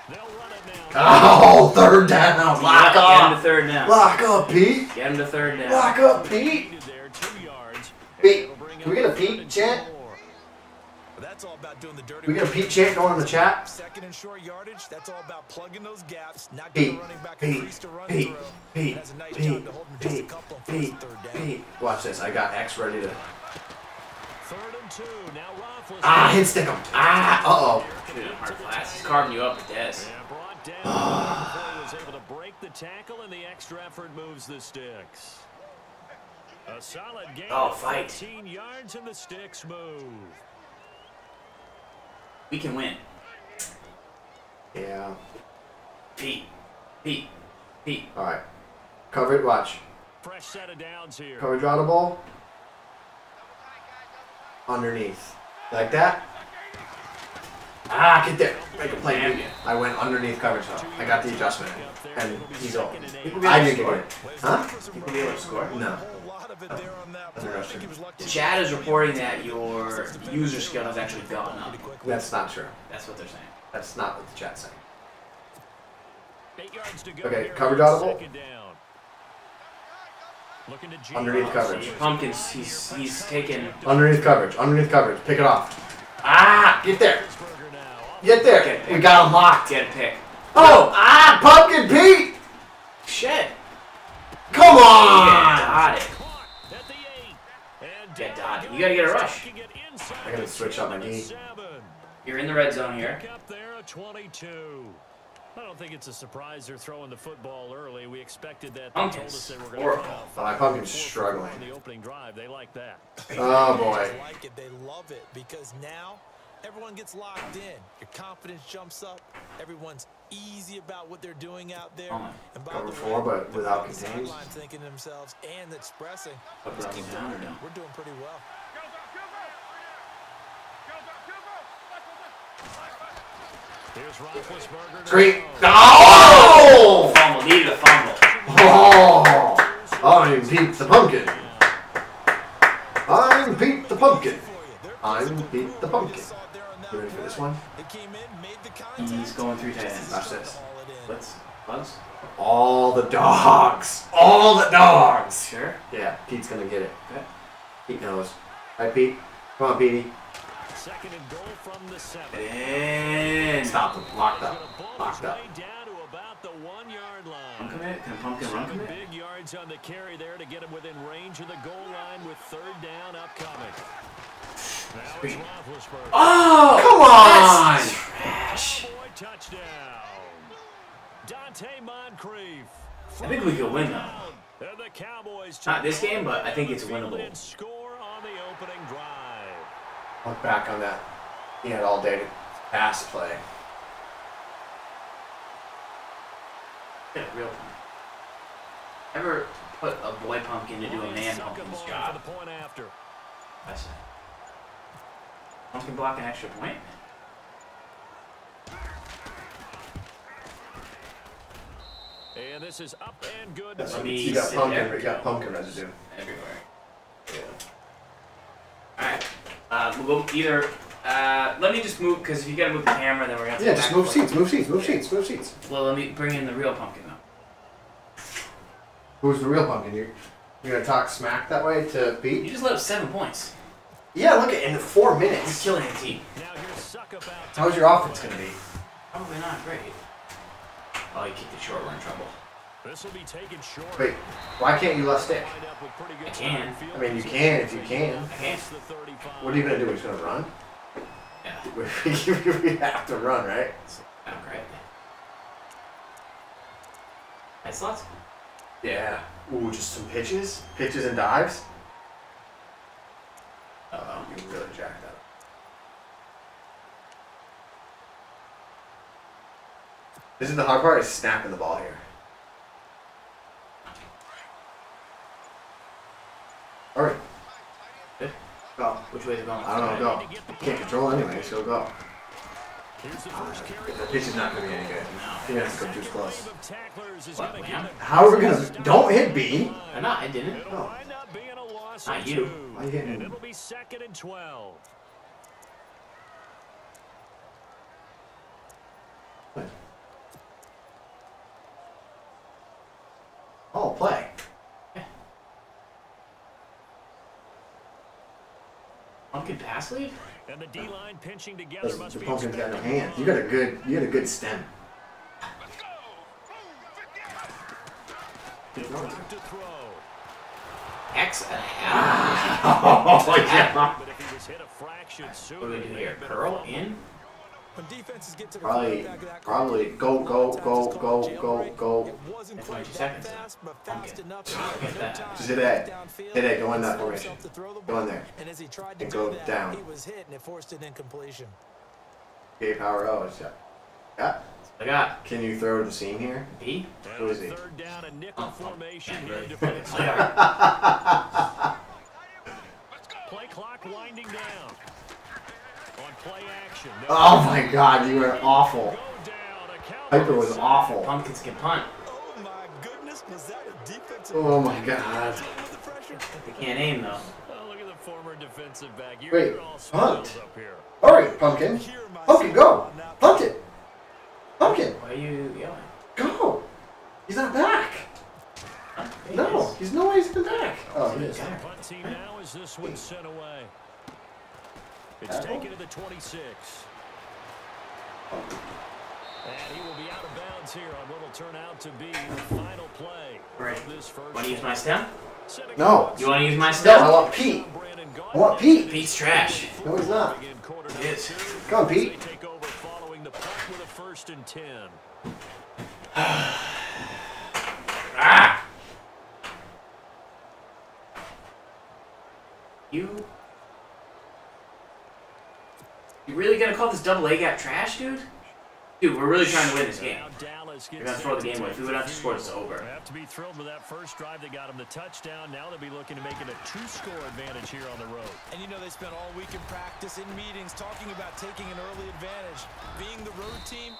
They'll run it now. Oh, 3rd down. Lock Get him to up. 3rd down. Lock up, Pete. Get him to 3rd down. Lock up, Pete. There, 2 yards. Pete, can we get a Pete chant? That's all about doing the dirty. We get a Pete chant going in the chat? 2nd and short yardage. That's all about plugging those gaps, not Pete, getting running back a crease to run Pete, through. Pete, That's a nice Pete, job to hold him just a Pete, couple on Pete, 1st and 3rd down. Pete. Watch this. I got X ready to... 3rd and 2. Now Roethlisberger. Ah, hit stick him. Ah, uh-oh. Dude, hard pass. He's carving you up with this. Yeah, brought down before he was able to break the tackle, and the extra effort moves the sticks. A solid game. Oh, fight. 15 yards, and the sticks move. We can win. Yeah. Pete. Alright. Coverage, watch. Fresh set of downs here. Coverage audible. Underneath. Like that. Ah, get there. Make a play. Damn you. I went underneath coverage though. I got the adjustment. And he's over. People be I able to didn't score. get it. Huh? People be able to score. No. The chat is reporting that your user skill has actually gone up. That's not true. That's what they're saying. That's not what the chat's saying. 8 yards to go. Okay, here coverage on audible. 2nd down. Looking to Underneath coverage. Pumpkins, he's taking... Underneath coverage. Underneath coverage. Pick it off. Ah! Get there. Get there. We got him locked. Get a pick. Oh! Ah! Pumpkin Pete! Shit. Come on! Got it. Get dotted. You gotta get a rush. I gotta switch up my knee. You're in the red zone here. Up there at 22. I don't think it's a surprise they're throwing the football early. We expected that. They told us they were going to Horrible. My Pumpkin's struggling. on the opening drive. They like that. Oh boy. They like it. They love it because now everyone gets locked in. Your confidence jumps up. Everyone's easy about what they're doing out there. And by Cover the 4, way, but without the contains. sideline thinking to themselves and expressing, Up, let's down, keep down, doing or it. no? We're doing pretty well. Here's Roethlisberger. Great. Oh! Fumble. Needed a fumble. Oh! I'm Pete the Pumpkin. I'm Pete the Pumpkin. I'm Pete the Pumpkin. You ready for this one? He's going through tight ends. Watch this. Blitz. Buzz. All the dogs. All the dogs. Sure. Yeah, Pete's gonna get it. Okay. Pete knows. Right, Pete? Come on, Petey. Second and goal from the 7. In. Stop him. Locked up. Locked up. Down to about the 1-yard line. Run commit. Can Pumpkin run commit? Big yards on the carry there to get him within range of the goal line with 3rd down upcoming. Now it's Roethlisberger. Oh! Come on! That's trash. Boy, touchdown. Dante Moncrief. I think we could win though. And the Cowboys Not this game, but I think it's winnable. and score on the opening drive. Look back on that. He had all day to pass play. Yeah, real pumpkin. Ever put a boy pumpkin to do a man pumpkin's For job? the point after. That's it. Pumpkin block an extra point? And this is up and good. Let me You got sit pumpkin. there. You got pumpkin residue. Everywhere. Yeah. Alright. We'll go either. Let me just move, because if you gotta move the camera, then we're gonna have to Yeah, go just back move and forth. seats. Move seats. Move seats. Move seats. Well, let me bring in the real pumpkin though. Who's the real pumpkin? You're gonna talk smack that way to Pete? You just let up 7 points. Yeah, look at in 4 You're minutes. killing the team. Now here's Suck about. How's your offense gonna be? Probably not great. Oh, you kicked it short, we're in trouble. This will be taken short. Wait, why can't you left stick? Lined up with pretty good I can. time field I mean, you position. can if you can. I can't. It's the 35. What are you gonna do? He's gonna run? Yeah, We have to run, right? not great. Nice slots. Yeah. Ooh, just some pitches? Pitches and dives? Uh-oh. You really jacked that up. This is the hard part, is snapping the ball here. Alright. Good. Go. Which way is it going? I don't know, go. Can't control anyway, so go. Here's the first carry. The pitch is not gonna be any good. No. You're gonna have to go too close. Wave of tacklers is What, gonna man? get it. How are we gonna... Don't hit B! I'm not, I didn't. It'll Oh. wind up being a loss Not of you. 2. Why are you hitting And him? it'll be 2nd and 12. Oh, play. Pumpkin pass lead? And the D-line pinching together must The be pumpkin's got no expected. hands. You got a good stem. He'll drop to throw. X and a half. Oh, yeah. But if he was hit a fraction sooner, What do we do it may here? have been a Curl fumble. in? When defenses get to the Probably, quarterback of that probably quarterback, go, go, sometimes go, it's go, called go, jailbreak. go. It wasn't That's quite 20 that seconds. fast, but Okay. fast enough Look to at no that. time Just to hit that. get downfield Hit that, go in and that set formation. himself to throw the Go in ball. there. And as he tried to And do go that, down. he was hit and it forced an incompletion. Okay, power O is yeah. I got Can you throw the seam here? B. And Who is he? 3rd down, a nickel Oh, formation yeah, here really. defensively. I Play clock winding down. On play action. No. Oh my god, you were awful. Go down. A Cowboys Piper was sack. awful. Pumpkins can punt. Oh my goodness, was that a defensive Oh my god. with the pressure? They can't aim though. Oh, look at the former defensive back. Wait, You're all punt. spoiled up here. Alright, pumpkin. Hear myself Pumpkin, go! on that. Punt it! Pumpkin, Why are you yelling? go! He's not back! Huh? He No, is. he's no way he's been back. Oh, he is. The punt team now is this one sent away. It's Tackle? taken to the 26. And he will be out of bounds here on what will turn out to be the final play. Right. This first Want to use my stem? No. You want to use my No, stem? I want Pete. I want Pete. Pete's trash. No, he's not. He is. Come on, Pete. They take over following the punt with a 1st and 10. Ah! You really gonna call this double A gap trash, dude? Dude, we're really trying to win this game. We're gonna throw the game away. If we would have to score, it's over. They have to be thrilled with that first drive. They got him the touchdown. Now they'll be looking to make it a 2-score advantage here on the road. And you know they spent all week in practice, in meetings, talking about taking an early advantage. Being the road team,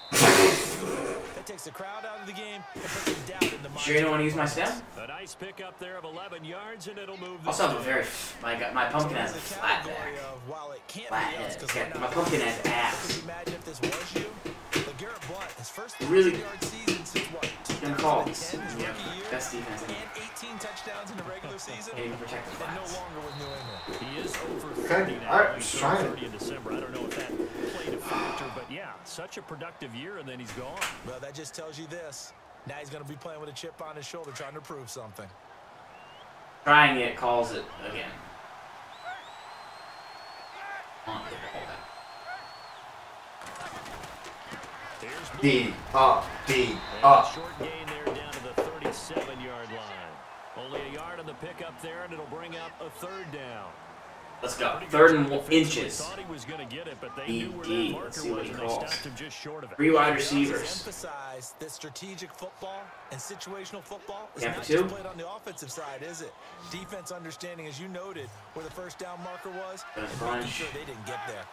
that takes the crowd out of the game and puts some doubt in the mind. Sure you don't want to use my stem? A nice pickup there of 11 yards, and it'll move. Also, have a very my pumpkin has a flat back. Flat head. My pumpkin has ass. Imagine if this was you. Garrett Blunt, his first Really season since what? good calls. Yeah, best defense. And 18 touchdowns in the regular season. Can't even protect the And no flats. longer with New England. He is over 30 Okay, now. all right, He's just trying. 30 in December. I don't know if that played a factor, but yeah, such a productive year, and then he's gone. Well, that just tells you this. Now he's going to be playing with a chip on his shoulder, trying to prove something. Trying it calls it again. On the ball back. D up, D And up. short gain there down to the 37-yard line. Only a yard on the pickup there, and it'll bring up a 3rd down. Let's go. 3rd and inches. Thought he was going to get it, but they knew where DD. that marker Let's see what was, he and they calls. stopped him just short of it. 3 wide He receivers. emphasize that strategic football and situational football is Yeah, not for 2. just played on the offensive side, is it? Defense understanding, as you noted, where the first down marker was, Good and bunch. making sure they didn't get there.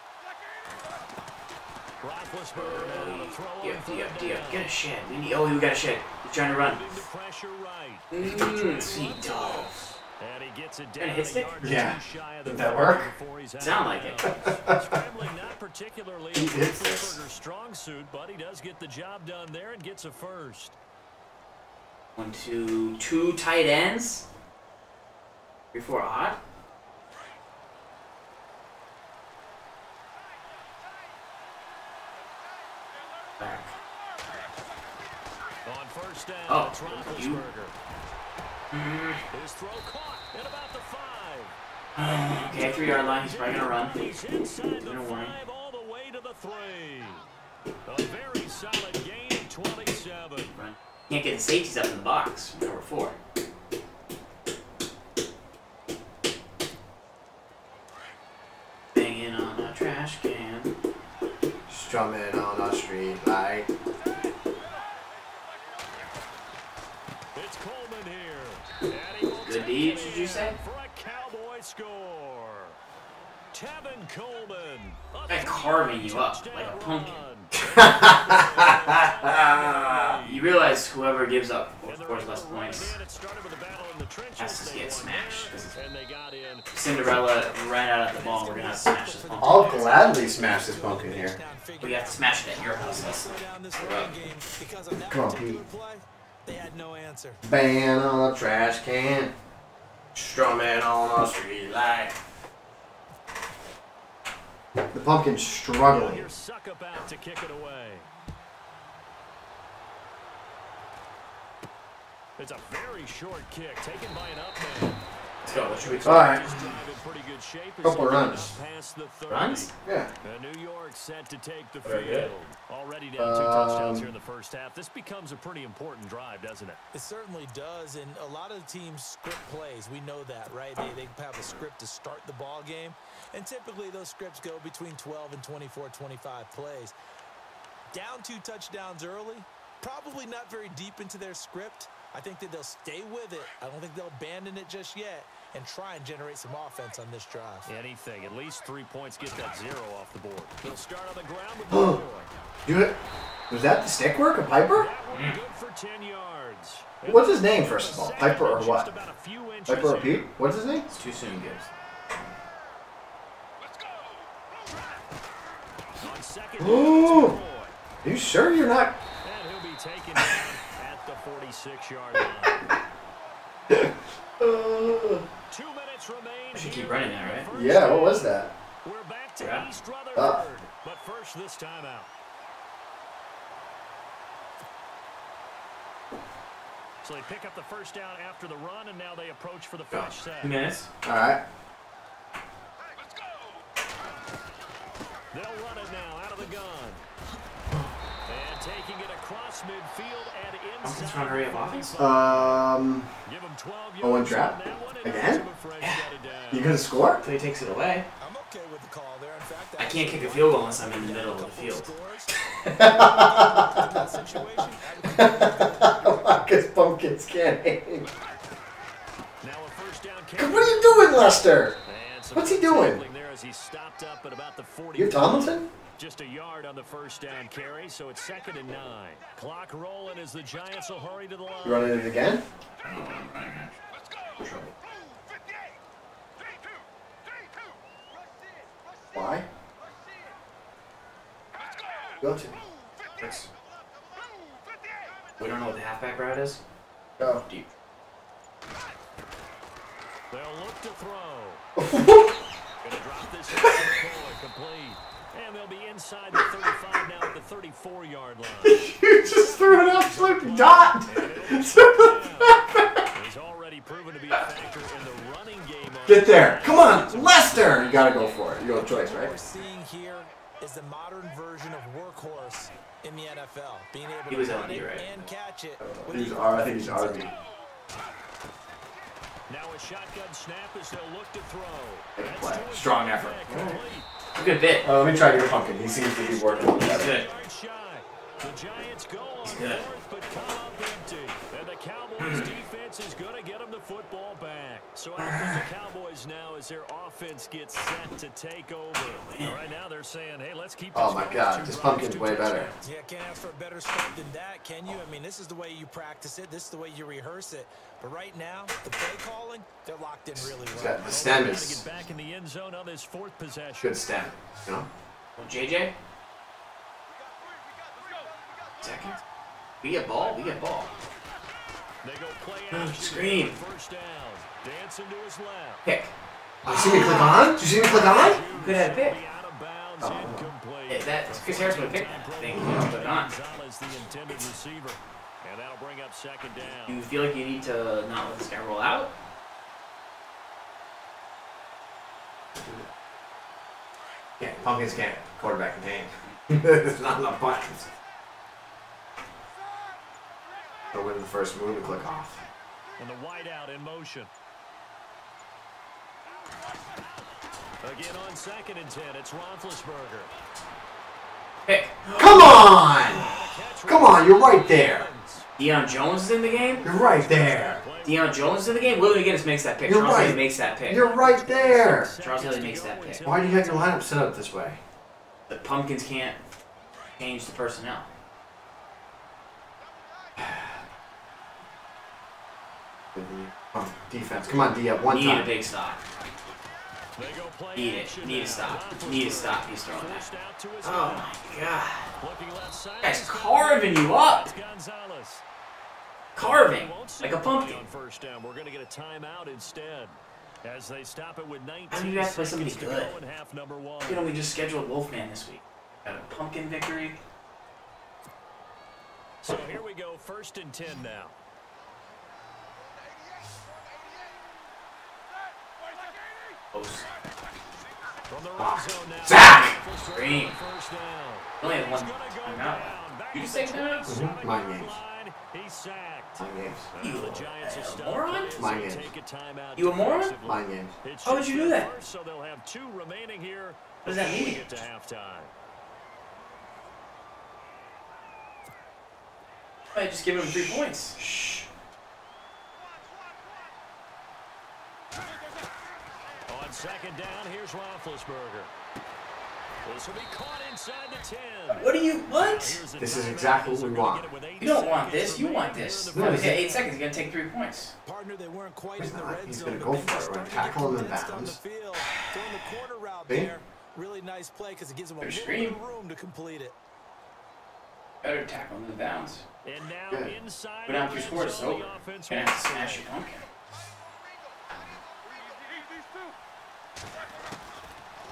Roethlisberger now to throw on D third up. down. Get a shed. We got a shed. He's trying to run. Moving the pressure right. Sweet dogs. And he gets it Kinda down hit a stick? yard or Yeah. two shy of the Did that 40 work? before he's out Sound of like it. bounds. Scrambling not particularly He did this. Roethlisberger's strong suit, but he does get the job done there and gets a 1st. 1, 2, 2 tight ends. 3, 4 odd. Back. On 1st down, Oh, it's you. Roethlisberger. His throw caught at about the 5. Okay, 3-yard line. He's probably gonna run. He's inside the No warning. 5 all the way to the 3. A very solid gain, 27. Run. Can't get the safeties up in the box. Number 4. Banging on a trash can. Strumming on a street light. It's Coleman here. And he will Good take deeds, it did you in say? For a Cowboy score. Tevin Coleman. Guy carving you up like a pumpkin. You realize whoever gives up or scores less points has to get smashed. 'Cause Cinderella ran out of the ball. We're gonna smash this pumpkin. I'll gladly smash this pumpkin here. We have to smash it at your house. That's Come on, Pete. They had no answer. Banging on a trash can. Strumming on a street light. The pumpkin's struggling. Here's Suckup out to kick it away. It's a very short kick taken by an up man. Let's go. What should we All call? right. He's in pretty good shape. Couple He's runs. past the 30. Runs? Yeah. And New York set to take the Very field. good. Already down 2 touchdowns here in the first half. This becomes a pretty important drive, doesn't it? It certainly does, and a lot of the teams script plays. We know that, right? They have a script to start the ball game, and typically those scripts go between 12 and 24, 25 plays. Down 2 touchdowns early, probably not very deep into their script. I think that they'll stay with it. I don't think they'll abandon it just yet and try and generate some offense on this drive. Anything. At least 3 points get that 0 off the board. They'll start on the ground with the Dude, was that the stick work? A Piper? That one good for 10 yards. What's his name, first of all? Piper or what? Just about a few inches Piper or in. Pete? What's his name? It's too soon, Gibbs. On second Ooh. down, Are you sure you're not? and he'll be taken down at the 46-yard line. 2 minutes remain. I should keep here running in that, the right? first Yeah, what half. was that? We're back to Yeah. East Rutherford. But first, this time out. So they pick up the first down after the run, and now they approach for the fresh set. 2 minutes. All right. They'll run it now out of the gun. And taking it across midfield and inside. Just trying to hurry up offense. Give him 12 yards. Owen Trap? Again? You gonna score? Until he takes it away. I'm okay with the call there. In fact, I can't kick a field goal unless I'm in the middle of the field. Because pumpkins can't aim. Now a first down. What are you doing, Lester? What's he doing? There as he stopped up at about the 40. You're Tomlinson? Just a yard on the first down carry, so it's 2nd and 9. Clock rolling as the Giants will hurry to the line. You running it again? Why? Go to. Yes. We don't know what the halfback route is. Go. Deep. They'll look to throw. Gonna drop this complete. And they'll be inside the 35 now at the 34-yard line. You just threw an absolute dot! He's already proven to be a factor in the running game. Get there. Come on, Lester! You gotta go for it. You have a choice, What we're right? seeing here is the modern version of workhorse in the NFL. Being able He was to run LD, it right? and catch it. I think he's RB. Now a shotgun snap as they'll look to throw. Big That's play. to his Strong effort. complete. Good bit. Let me try your pumpkin. He seems to be working on that. Good. Yard shy. The Giants go on good. 4th, but come up empty. And the Cowboys defense is going to get them the football back. So out comes the Cowboys now as their offense gets set to take over. And right now they're saying, hey, let's keep this Oh my going. god, 2 this drives, pumpkin's 2 way better. touchdowns. Yeah, can't ask for a better start than that, can you? I mean, this is the way you practice it. This is the way you rehearse it. But right now, the play calling, they're locked in really well. The stem Trying to is get back in the end zone on this 4th possession. good stem. You know? Well, JJ? Second. We get ball. We get ball. They go play Screen. First down. Dancing to his left. Pick. Did you see me click on? Did you see me click on? You could have pick. Out of bounds, incomplete. Yeah, that's Chris Harris would have picked that. I think. You know, but not. Gonzalez, the intended receiver. And that'll bring up 2nd down. You feel like you need to not let this guy roll out? Yeah, pumpkins can't quarterback contain. There's not enough buttons. So win the first move and click off. And the wideout in motion. Again on 2nd and 10, it's Roethlisberger. Pick. Come on! Come on, you're right there. Deion Jones is in the game? You're right there. Deion Jones is in the game? Willie McGinnis makes that pick. You're Charles right. Haley makes that pick. You're right there. Charles Haley makes that pick. Why do you have your lineup set up this way? The Pumpkins can't change the personnel. Defense. Come on, D up one Need time. a big stop. They go play Need it. action Need now. to stop. Need to stop. He's throwing Forced that. out to his Oh left. my god. Looking left side. Guy's carving you up. Gonzalez. Carving. Won't see Like a the play pumpkin. on first down. We're going to get a timeout instead. As they stop it with 19 How do you guys play somebody seconds to good? go in half number 1. You know, we just scheduled Wolfman this week. Got a pumpkin victory. So here we go, 1st and 10 now. Close. From the red zone now. Zach! Green. First down. Only had one He's gonna go timeout. down. Back You just to say the timeouts? 27 Mind games. line. He's sacked. Mind games. You The Giants are stuck. moron? Mind games. Take a timeout You a moron? defensively. Mind games. It How would should you do be that? first, so they'll have 2 remaining here. What does that before we mean? Get to halftime. I just give him 3 points. Shh. On 2nd down, here's Roethlisberger. This will be caught inside the 10. What do you? What? Here's the This is timeout. exactly what we They're gonna want. get it with 8 You don't want seconds this. You want remaining this. here in No, the he's got 8 seconds. He's gonna take 3 points. Partner, they weren't quite He's in the not. red He's zone. gonna but go things for are it. We're starting gonna to get tackle him in condensed on the bounds. field. Throwing the corner route See? there. Really nice play because it gives him a Better little screen. bit of room to complete it. Better tackle him in the bounds. And now Good. inside Go down the 3 red scores. It's zone, over. the offense You're will gonna have to throw. smash your pumpkin.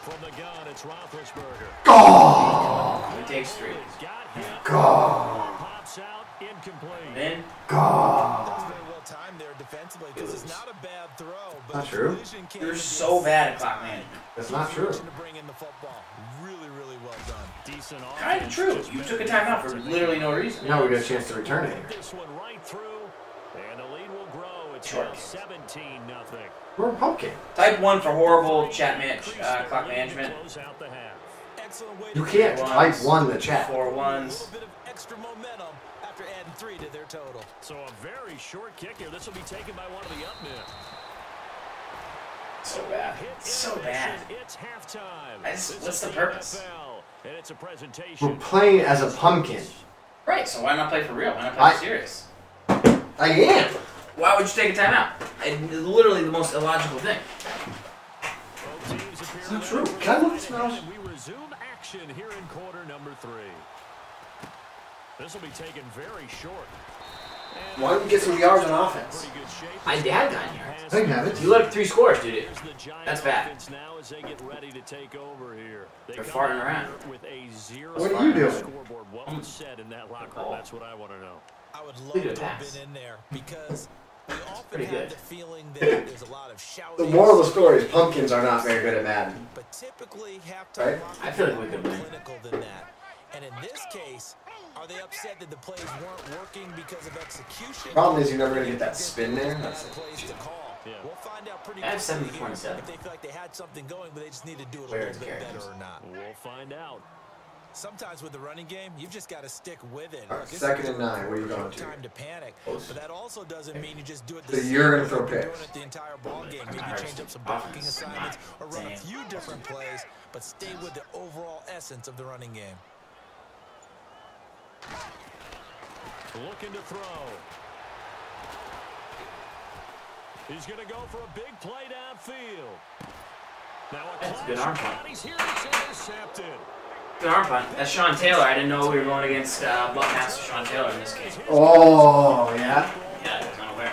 From the gun, it's Roethlisberger. Go! He takes 3. Got him. Go! Pops out Incomplete. Then, God. That's very well timed there defensively because it's not a bad throw. But Not true. you're so bad at clock management. That's not true. To bring in the football. Really, really well done. Decent Kind of true. You took a timeout for literally no reason. Now we got a chance to return it here. This one right through, and the lead will grow. It's Sure. now 17-0. We're a pumpkin. Type 1 for horrible clock management. Close out the half. Excellent way You to can't Ones. type 1 in the chat. 4 a ones. little bit of extra momentum after adding 3 to their total. So a very short kick here. This will be taken by one of the up men. So bad. So bad. It's halftime. What's the purpose? And it's a presentation. We're playing as a pumpkin. Right, so why not play for real? Why not play for serious? I am. Why would you take a timeout? It's literally the most illogical thing. It's not true. Can I look at this mouse? And we resume action here in quarter number 3. This will be taken very short. And Why don't we get some yards on offense? pretty good shape. I had gotten here. I have it. You let up 3 scores, dude. Here's the Giant That's bad. offense now as they get ready to take over here. They They're come farting out around. here with a 0 What are you doing? scoreboard. What was said in that locker room? That's what I want to know. I would love Look at to the have pass. been in there because we often Pretty have good. the feeling that there's a lot of shouting. The moral of the story is pumpkins are not very good at Madden. But typically halftime Right? locker I feel like we rooms could are win. more clinical than that. And in this case, are they upset that the plays weren't working because of execution? Problem is you're never going to get that spin there. That's Bad it. plays to call. Yeah. We'll find out pretty I have quickly 70-27. if they feel like they had something going, but they just need to do it a Where little is bit Garrett? better or not. We'll find out. Sometimes with the running game, you've just got to stick with it. All right, This 2nd is and 9. Where are you no going to? time to panic. Close. But that also doesn't mean you just do it So the same you're gonna way throw you've been picks. doing it the entire ball game. Maybe Ours change up some offense. blocking assignments or run a Damn. few different plays, but stay with the overall essence of the running game. Looking to throw. He's going to go for a big play downfield. Now a That's a good clash arm of punt. bodies here. It's intercepted. Good arm punt. That's Sean Taylor. I didn't know we were going against Buckmaster Sean Taylor in this game. Oh, yeah? Yeah, I was unaware.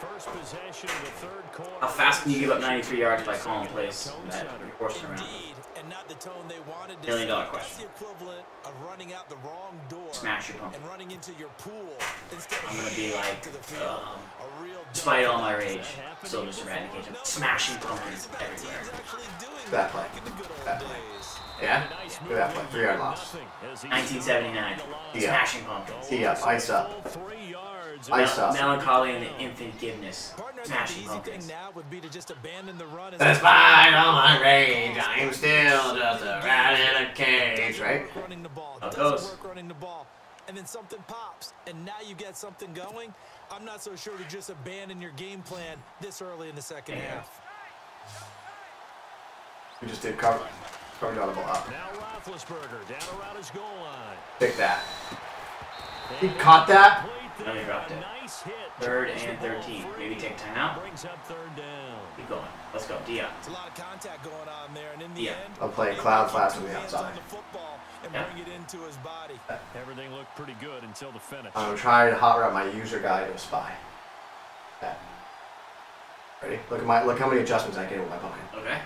First possession of the third quarter. How fast can you give up 93 yards by calling plays that you're forcing around? Indeed, and not the tone they wanted to $1 million see. question. That's the equivalent of running out the wrong door Smash your pumpkin. and running into your pool instead of I'm gonna be shooting like, to the field. A real despite all my dog. rage, still just eradicate them. Smashing pumpkins everywhere. Actually doing That play. back in the good old That play. days. Yeah? Nice Look at that play. 3-yard loss. 1979. Yeah. Smashing pumpkins. He got ice up. 3 yards. Ice up. Melancholy and infant giveness. Partner, I think Smashing the easy thing pumpkins. now would be to just abandon the run. Despite all my rage, I'm still just a rat in a cage, right? Running the ball. How it Doesn't goes. work running the ball. And then something pops, and now you get something going. I'm not so sure to just abandon your game plan this early in the second half. We just did cover. Covered audible up. Now Roethlisberger down around his goal line. Take that. He caught that? No, he dropped it. Nice hit. 3rd and 13. Maybe take a timeout. Brings up 3rd down. Keep going. Let's go. Dia. It's a lot of contact going on there, and in the Yeah. end, I'm playing cloud flats on the hands outside. on the football and Yeah. bring it into his body. Everything looked pretty good until the finish. I'm trying to hot route my user guide to a spy. That. Ready? Look how many adjustments I get with my pumpkin. Okay.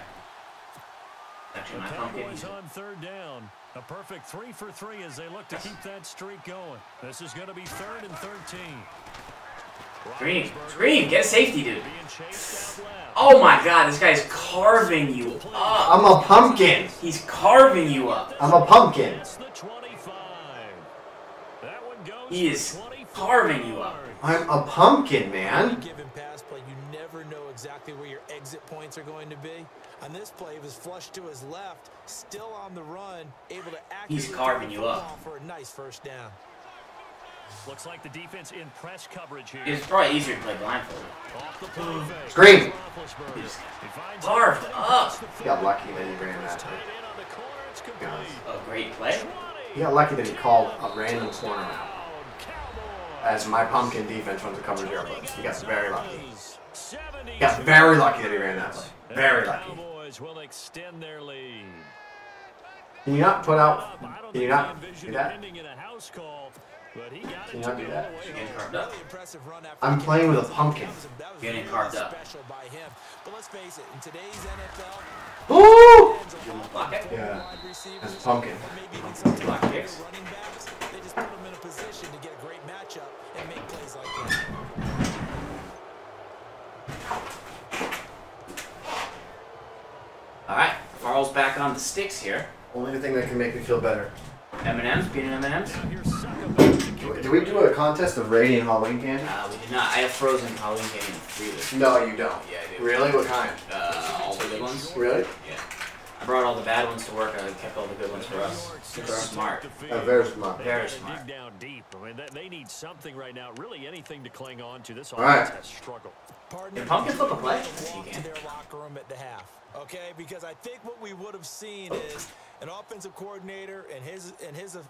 Actually, The my pumpkin. Cowboys on 3rd down. A perfect 3 for 3 as they look to keep that streak going. This is going to be 3rd and 13. Scream. Scream. Get a safety, dude. Being chased out left. Oh my god, this guy's carving you up. I'm a pumpkin. He's carving you up. I'm a pumpkin. That's the 25. That one goes He for is 24 carving you up. yards. I'm a pumpkin, man. Given pass play, you never know exactly where your exit points are going to be. On this play, he was flushed to his left, still on the run, able to accurately He's carving throw you the up. football for a nice first down. Looks like the defense in press coverage here. It's probably easier to play blindfolded. Off the play fake. Scream. Roethlisberger. He just He finds carved it. up. He got lucky that he ran that. Tight end on the corner. It's complete. A great play. He got lucky that he called a random corner out. Cowboys. As my pumpkin defense runs a cover 0 blitz. He got very lucky. 70. He got very lucky that he ran that play. Very lucky. Cowboys will extend their lead. Can you not put out? I don't Can you think not they do envision that? ending in a house call. But he got Can it you to not do go that? away. You're getting carved up. Really impressive run after I'm the playing game. with a pumpkin. That was Getting really carved up. special by him. But let's face it, in today's NFL, Woo! Block it. Yeah, that's a pumpkin. or maybe even some Block running kicks. backs, they just put them in a position to get a great matchup and make plays like that. All right, Farl's back on the sticks here. Only thing that can make me feel better. M&M's, peanut M&M's. Now here's Suckerberg to kick it Do we away. do a contest of rating Halloween candy? We did not. I have frozen Halloween candy in the freezer. No, you don't. Yeah, I do. Really? What kind? All the good ones. Really? Yeah. I brought all the bad ones to work. I kept all the good ones for us. They're smart. Very smart. Very They smart. dig down deep. I mean, they need something right now. Really, anything to cling on to. This All right. offense has struggled. Partner, Can Pumpkin flip a play? walk He to can. their locker room at the half, okay? Because I think what we would have seen is an offensive coordinator and his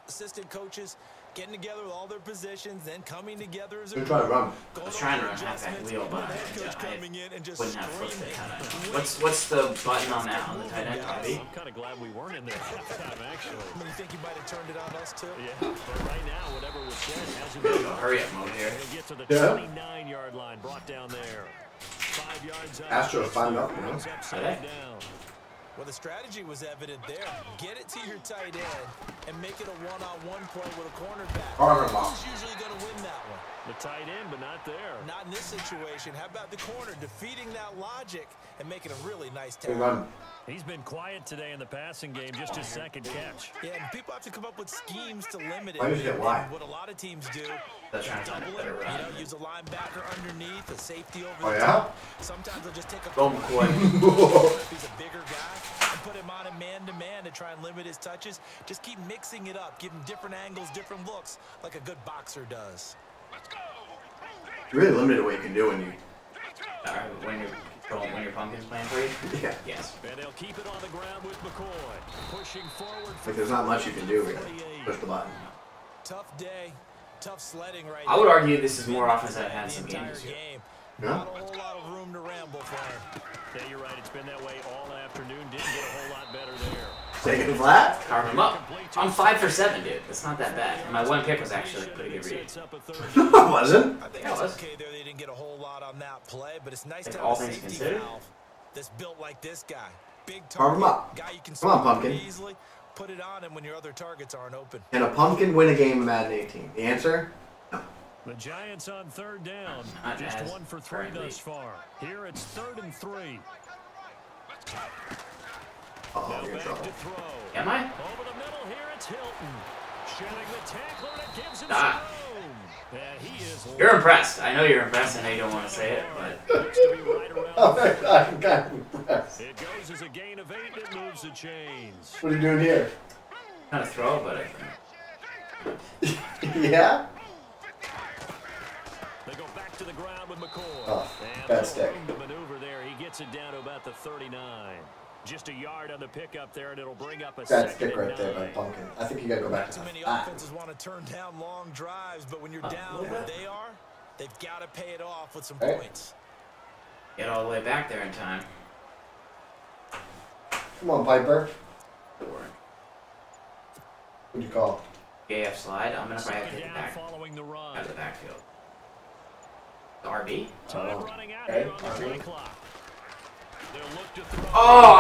assistant coaches getting together with all their positions, then coming together as a You're trying to run. I was trying to run halfback wheel, but I wouldn't have flipped it. Had I? What's the button on that on the tight end? RB? I'm kind of glad we weren't in there at halftime, actually. You think you might have turned it on us too? Yeah, but right now, whatever was said hasn't Go been hurry up mode here. He'll get to the Yeah. 29-yard line, brought down there. 5 yards out. Astros find up, you know? Runs upside down. Well, the strategy was evident there. Get it to your tight end and make it a one-on-one play with a cornerback. Armor lock. Who's usually going to win that one? The tight end, but not there. Not in this situation. How about the corner defeating that logic and making a really nice Good tackle? run. He's been quiet today in the passing game, just his second catch. Yeah, and people have to come up with schemes to limit it. Why did you get wide? And what a lot of teams do, They're trying to find a double better it. run. Use a linebacker underneath, a safety over Oh, the yeah? top. Sometimes they'll just take a Go McCoy. if he's a bigger guy and put him on a man-to-man to try and limit his touches. Just keep mixing it up, give him different angles, different looks, like a good boxer does. You're really limited what you can do when you. When your pumpkin's playing for you. Yeah. Yes. And they'll keep it on the ground with McCoy. Pushing forward. Like, there's not much you can do, really. Push the button. Tough day, tough sledding right I would now. argue this is more offense than I've had in some The entire games this year. game. Yeah? Not a whole lot of room to ramble for him. Yeah, you're right. It's been that way all afternoon. Didn't get a whole lot better there. Taking flat? Carve him up. I'm 5 for 7, dude. That's not that bad. And my one pick was actually a pretty good read. Sets up a third. Wasn't? I think Yeah, it it's was. okay there. They didn't get a whole lot on that play, but it's nice Like, to all have a things safety considered? valve that's built like this guy. Big Carve him target, up. guy you can Come on, spot Pumpkin. easily. Put it on him when your other targets aren't open. Can a pumpkin win a game of Madden 18? The answer? The Giants on third down. Not Just as 1 for 3 currently. thus far. Here it's 3rd and 3. Oh, Now you're in back trouble. to throw. Am I? Over the middle, here it's Hilton. Shedding the tackler, and it gives him Ah. some room. Yeah, he is. You're impressed. I know you're impressed. I know you don't want to say it, but Looks to be right around Oh, the my God, I'm kind of impressed. It goes as a gain of 8 and it moves the chains. What are you doing here? kind of throw, but Yeah? They go back to the ground with McCoy. Oh, And bad little stick. room to maneuver there. He gets it down to about the 39. Just a yard on the pickup there, and it'll bring up a Bad second stick and right there by 9. Pumpkin. I think you gotta go back to Too many that. offenses want to turn down long drives, but when you're down where they are, they've got to pay it off with some Hey. points. get all the way back there in time. Come on, Piper. Or What'd you call? AF slide. I'm gonna probably have to Second take it down back following the run. out of the backfield. The RB. Time Oh, running out okay. here on the play clock. They'll look to throw. Oh,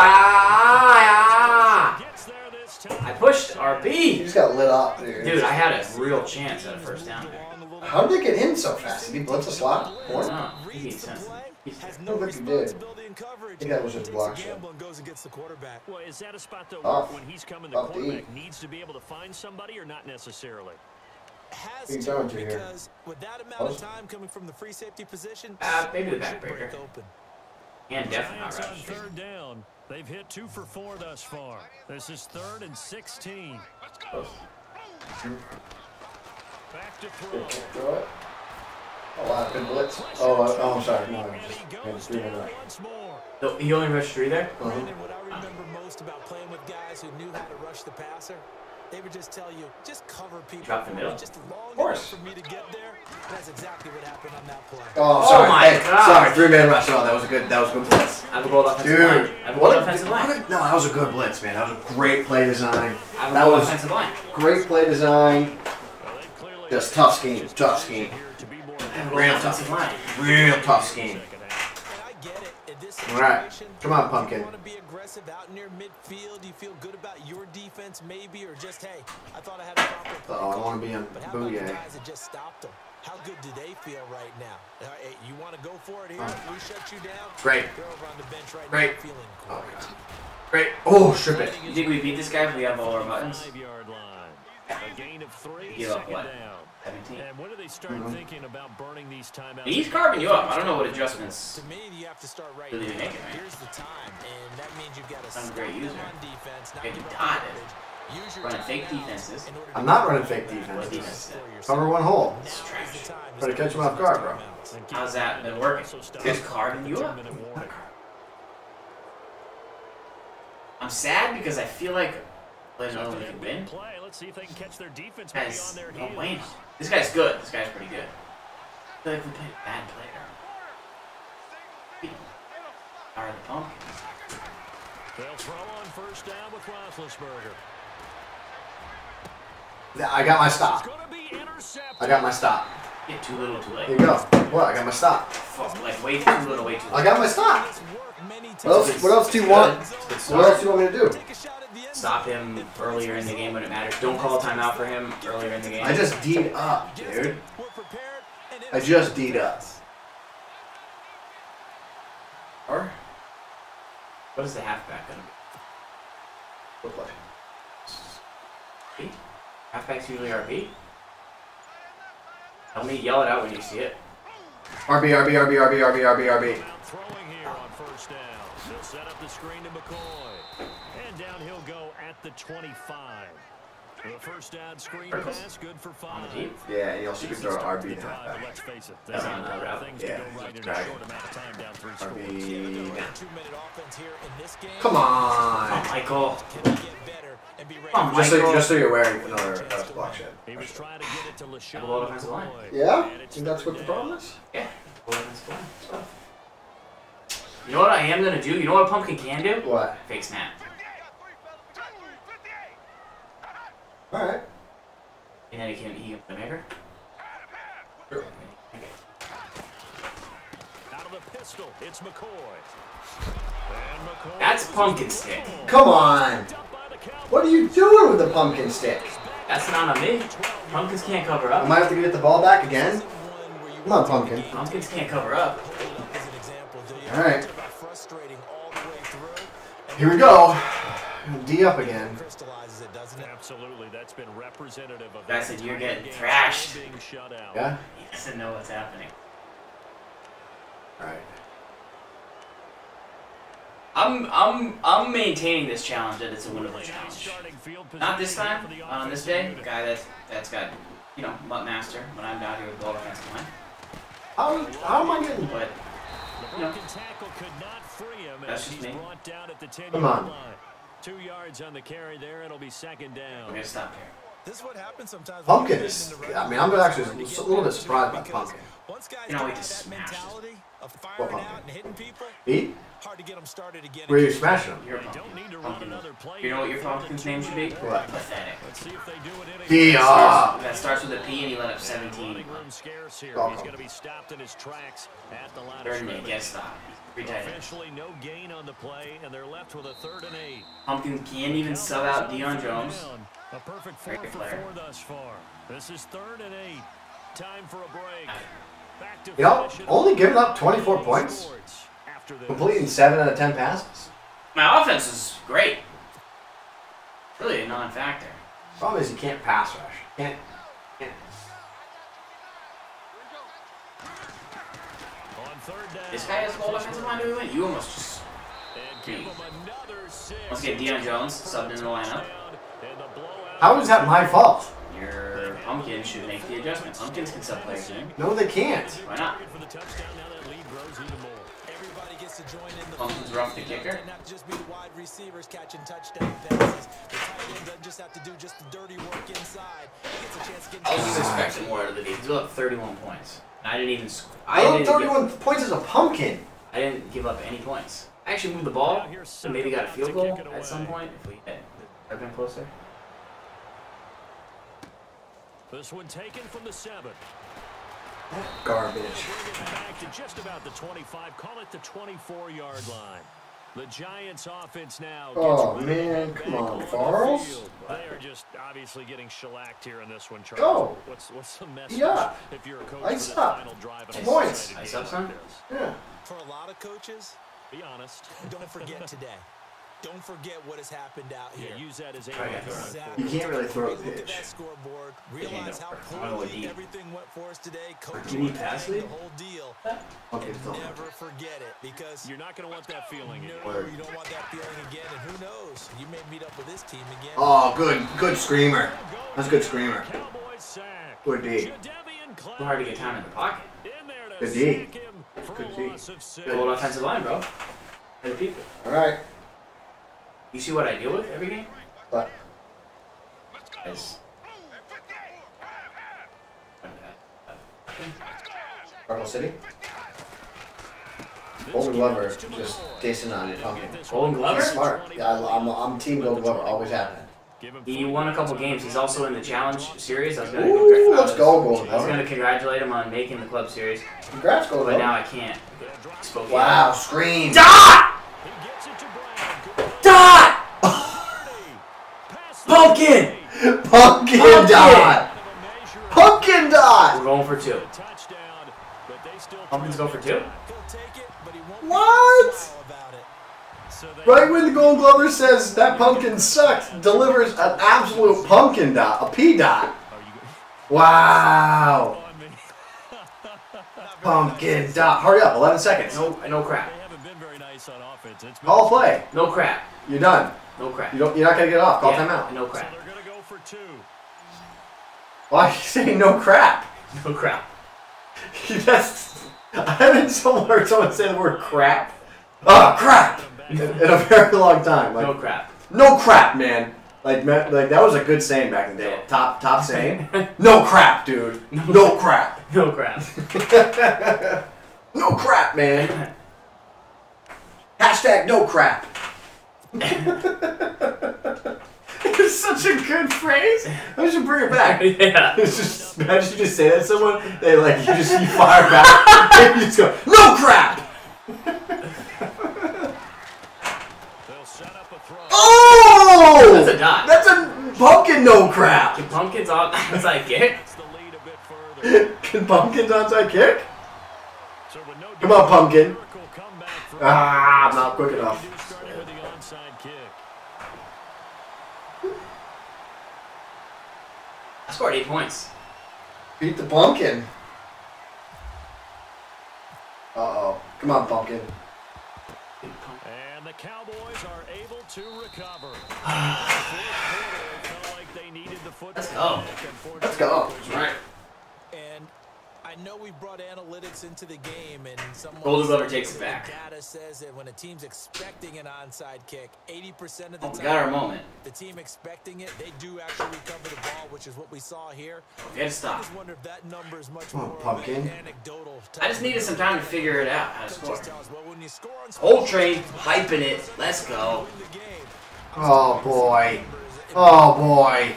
Gets there this time. I pushed You RB. just got lit up, dude. Dude, I had a real chance at a first down there. How did they get in so fast? Did he blitz a slot? Corner? No, he beat Simpson. Has I no don't think he did. responsibility in coverage. I think that was just a Takes block a shot. gamble and goes against the quarterback. Well, is that a spot though Tough. when he's coming, the Tough quarterback D. needs to be able to find somebody or not necessarily? Has What are you to, going to here? because with that amount of Post? time coming from the free safety position, Maybe the should break backbreaker. open. And definitely not Giants on rush. third down. They've hit 2 for 4 thus far. This is 3rd and 16. Back to throw. Throw it. Oh, wow, good blitz. Oh, I'm sorry. No, And I he just goes three in a down row. once more. No, he only rushed 3 there? Brandon, what I remember most about playing with guys who knew how to rush the passer, they would just tell you, just cover people. Drop the for me, middle. just long course. enough for me to get there. That's exactly what happened on that play. Oh, Oh sorry. my Hey, God. sorry, 3-man rush. Oh, that was a good blitz. I have a gold offensive Dude, line. I have a gold offensive line. No, that was a good blitz, man. That was a great play design. I have a That gold was offensive line. great play design. Well, they've clearly Just tough scheme, tough scheme. Real offensive line. Real tough scheme. All right, come on, Pumpkin. You want to be aggressive out near midfield? Do you feel good about your defense, maybe, or just hey, I thought I had a proper play I call. want to be on But how about the Booyah. guys that just stopped them? How good do they feel right now? Hey, you want to go for it here? If we shut you down, Great. they're over on the bench right Great. now feeling Oh, great. God. Great. Oh, strip it. You think we beat this guy if we have all our buttons? 5-yard line. A gain of 3, Give up second what? down. 17. And when do they start thinking about burning these timeouts? He's carving you up. I don't know what adjustments. To me, you have to start right Really now. make it, man. Here's the time, and that means you've got to I'm a stop great them user. on defense, not Get give up dotted. yardage. Use your Running fake timeouts defenses. in order I'm to not get running the fake ball back defense. What defense? for yourself. Cover one hole. Now is the time to Try to start catch him off using guard, those bro. timeouts. How's that been working? Just carving you up. I'm sad because I feel like Illinois can win. Let's see if they can catch their defense Guys, on their no heels. way. This guy's good. This guy's pretty good. I feel like we played a bad player. Are the Pumpkins? They'll throw on first down with Roethlisberger. I got my stop. It's gonna be intercepted. I got my stop. Get too little, too Here late. you go. What? I got my stop. Fuck, like way too little, way too I late. got my stop. It's worked many times. What else do you want? What else do you want me to do? Take a shot at the end Stop him earlier in the game when it matters. Don't call a timeout for him earlier in the game. I just D'd up, dude. We're prepared and I just D'd up. Or what is the halfback gonna Good play. be? Halfbacks usually RB. Tell me, yell it out when you see it. RB, RB, RB, RB, RB, RB, RB. Throwing here on first down. They'll set up the screen to McCoy. And down he'll go at the 25. The first down screen pass, good for 5. On the deep. Yeah, and you also can throw an RB and But halfback. let's face it, That's there not are a route. things Yeah, to go right in a drag. short amount of time down 3 scores. RB. Now. 2-minute offense here in this game. Come on. Oh, Michael. Can we get better and be ready? Come on, Just so, Michael. just so you're wearing another block shed. He was trying to get it to LaShawn Have a low defensive line. McCoy. Yeah? And it's Think that's what the third problem down. is? Yeah. Well, that's fine. You know what I am gonna do? You know what a pumpkin can do? What? Fake snap. Alright. And then he can play maker. Sure. Out of the pistol, it's McCoy. And McCoy That's pumpkin stick. Come on. up by the Cowboys. What are you doing with the pumpkin stick? That's not on me. Pumpkins can't cover I up. might have to get the ball back again. Come on, pumpkin. Pumpkins can't cover up. As an example, do you Alright. frustrating all the way through? Here we go. D up again. Crystallizes it, doesn't it? Absolutely, that's been representative of Guy that said you're entire getting game thrashed. being shut out. Yeah? He doesn't know what's happening. Alright. I'm maintaining this challenge that it's a winnable challenge. Starting field Not this position time. for the On this offensive day, unit. the guy that's got, you know, Mutt Master when I'm down here with the offensive line. How am I getting... But The you know, broken tackle could not free him That's as just he's me. brought down at the 10-yard Come on. line. 2 yards on the carry there. It'll be second down. we're gonna stop here. This is what happens sometimes. Pumpkin is... I mean, I'm actually a little bit surprised by pumpkin. Once guys You know, we get just that smashed it. mentality of What firing pumpkin? out and hitting people, Eat? hard to get them started again. Where are you smashing them? You're a They pumpkin. don't need to run Pumpkin. another play. You know what your pumpkin's name should be? What? Pathetic. Let's see if they do it in D again. up. That starts with a P and he let up 17. Running room scarce here. Welcome. He's going to be stopped in his tracks at the line of Third and 8, scrimmage. get stopped. Three tight ends. Officially no gain on the play, and they're left with a 3rd and 8. Pumpkin can't even sub out Deion Jones. A perfect 4 Very good for player. 4 thus far. This is 3rd and 8. Time for a break. Back to You know, finish it only up. giving up 24 points. After this. Completing 7 out of 10 passes. My offense is great. Really a non-factor. Problem is you can't pass rush. Can't. On 3rd down. This guy has a low offensive line to win. You almost just And give him another 6. let's get Deion Jones subbed in the lineup. And the blowout. How is that my fault? Your pumpkin should make the adjustment. Pumpkins can sub players in. No, they can't. Why not? For the touchdown, now that lead grows even more. Everybody gets to join in the Pumpkin's rough the kicker. and not just be the wide receivers catching touchdown passes. The tight end doesn't just have to do just the dirty work inside. He gets a chance to get I was into just expecting more out of the defense. We up 31 points. I didn't even. I didn't don't 31 points as a pumpkin. I didn't give up any points. I actually moved the ball. So maybe got a field goal at some point if we had been closer. This one taken from the 7. Garbage. Bring it back to just about the 25. Call it the 24-yard line. The Giants offense now. Oh, man. Come on, Farls. They are just obviously getting shellacked here in this one, Charles. Go. What's the message Yeah. if you're a coach Ice for this up. final drive? Points. Ice up, son? Yeah. For a lot of coaches, Be honest. don't forget today. Don't forget what has happened out here. Yeah, use that as a You can't really throw a Look at pitch. that scoreboard. Realize how I'll go poorly deep. everything went for us today. Do Coaching you pass the lead? whole deal. Okay, so. Never forget it because You're not going to want that feeling again. no, you don't want that feeling again. And who knows? You may meet up with this team again. Oh, good screamer. That's a good screamer. Cowboys sack. Good D. Jadeveon Clowney It's hard to get time in the pocket. in there to Good D. sack him for Good a D. loss of 6. Good old offensive line, bro. Good people. All right. You see what I deal with every game? But Guys. Purple City. Golden Glover just dissing on it. Pumpkin. Golden Glover? He's smart. Yeah, I'm Team Golden Glover. Always have been. Give him He won a couple games. He's also in the challenge series. I was gonna. Ooh, let's go, Golden I was Glover. gonna congratulate him on making the club series, Congrats, Golden but Glover. now I can't. Spoke Wow, screen. Dot! He gets it to Brown. Dot! Pumpkin! Pumpkin dot. Pumpkin dot. We're going for 2. Touchdown, but they still Pumpkins go for 2. He'll take it, but he won't What? be about it. So they Right when the Golden Glover says that pumpkin sucked, delivers an absolute pumpkin dot, a P dot. Wow. on me. Pumpkin dot. Hurry up, 11 seconds. No crap. They haven't been very nice on offense. It's been Call a play. No crap. You're done. No crap. You're not gonna get off. Call Yeah, timeout. No so crap. they're going to go for 2. Why are you saying no crap? No crap. That's. I haven't heard someone say the word crap. Oh, crap! In a very long time. Like, No crap. no crap, man. Like that was a good saying back in the day. Top saying. No crap, dude. No crap. No crap. No crap, man. Hashtag no crap. It's such a good phrase. I should bring it back. Yeah. It's just imagine you just say that to someone, they like you fire back, and you just go, no crap. They'll set up a throw. Oh, That's a dot. That's a pumpkin no crap. Can Pumpkins outside kick? Gets the lead a bit further. Can pumpkins onside kick? So with no Come on, pumpkin. miracle comeback for Ah, not quick enough. They do starting with the onside kick. I scored 8 points. Beat the pumpkin. Uh-oh. Come on, pumpkin. And the Cowboys are able to recover. It felt like they needed the football. Let's go. Let's go. Right. And I know we brought analytics into the game, and someone Golden Glover said takes it the back. Data says that when a team's expecting an onside kick, 80% of the Oh, we time, got our moment. the team expecting it, they do actually recover the ball, which is what we saw here. We had to I stop. just wonder if that number is much Come on, more pumpkin. anecdotal. I just needed some time to figure it out how to score. Just tell us, well, when you score on Whole train, hyping it. Let's go. win the game. Oh, boy. Oh, boy.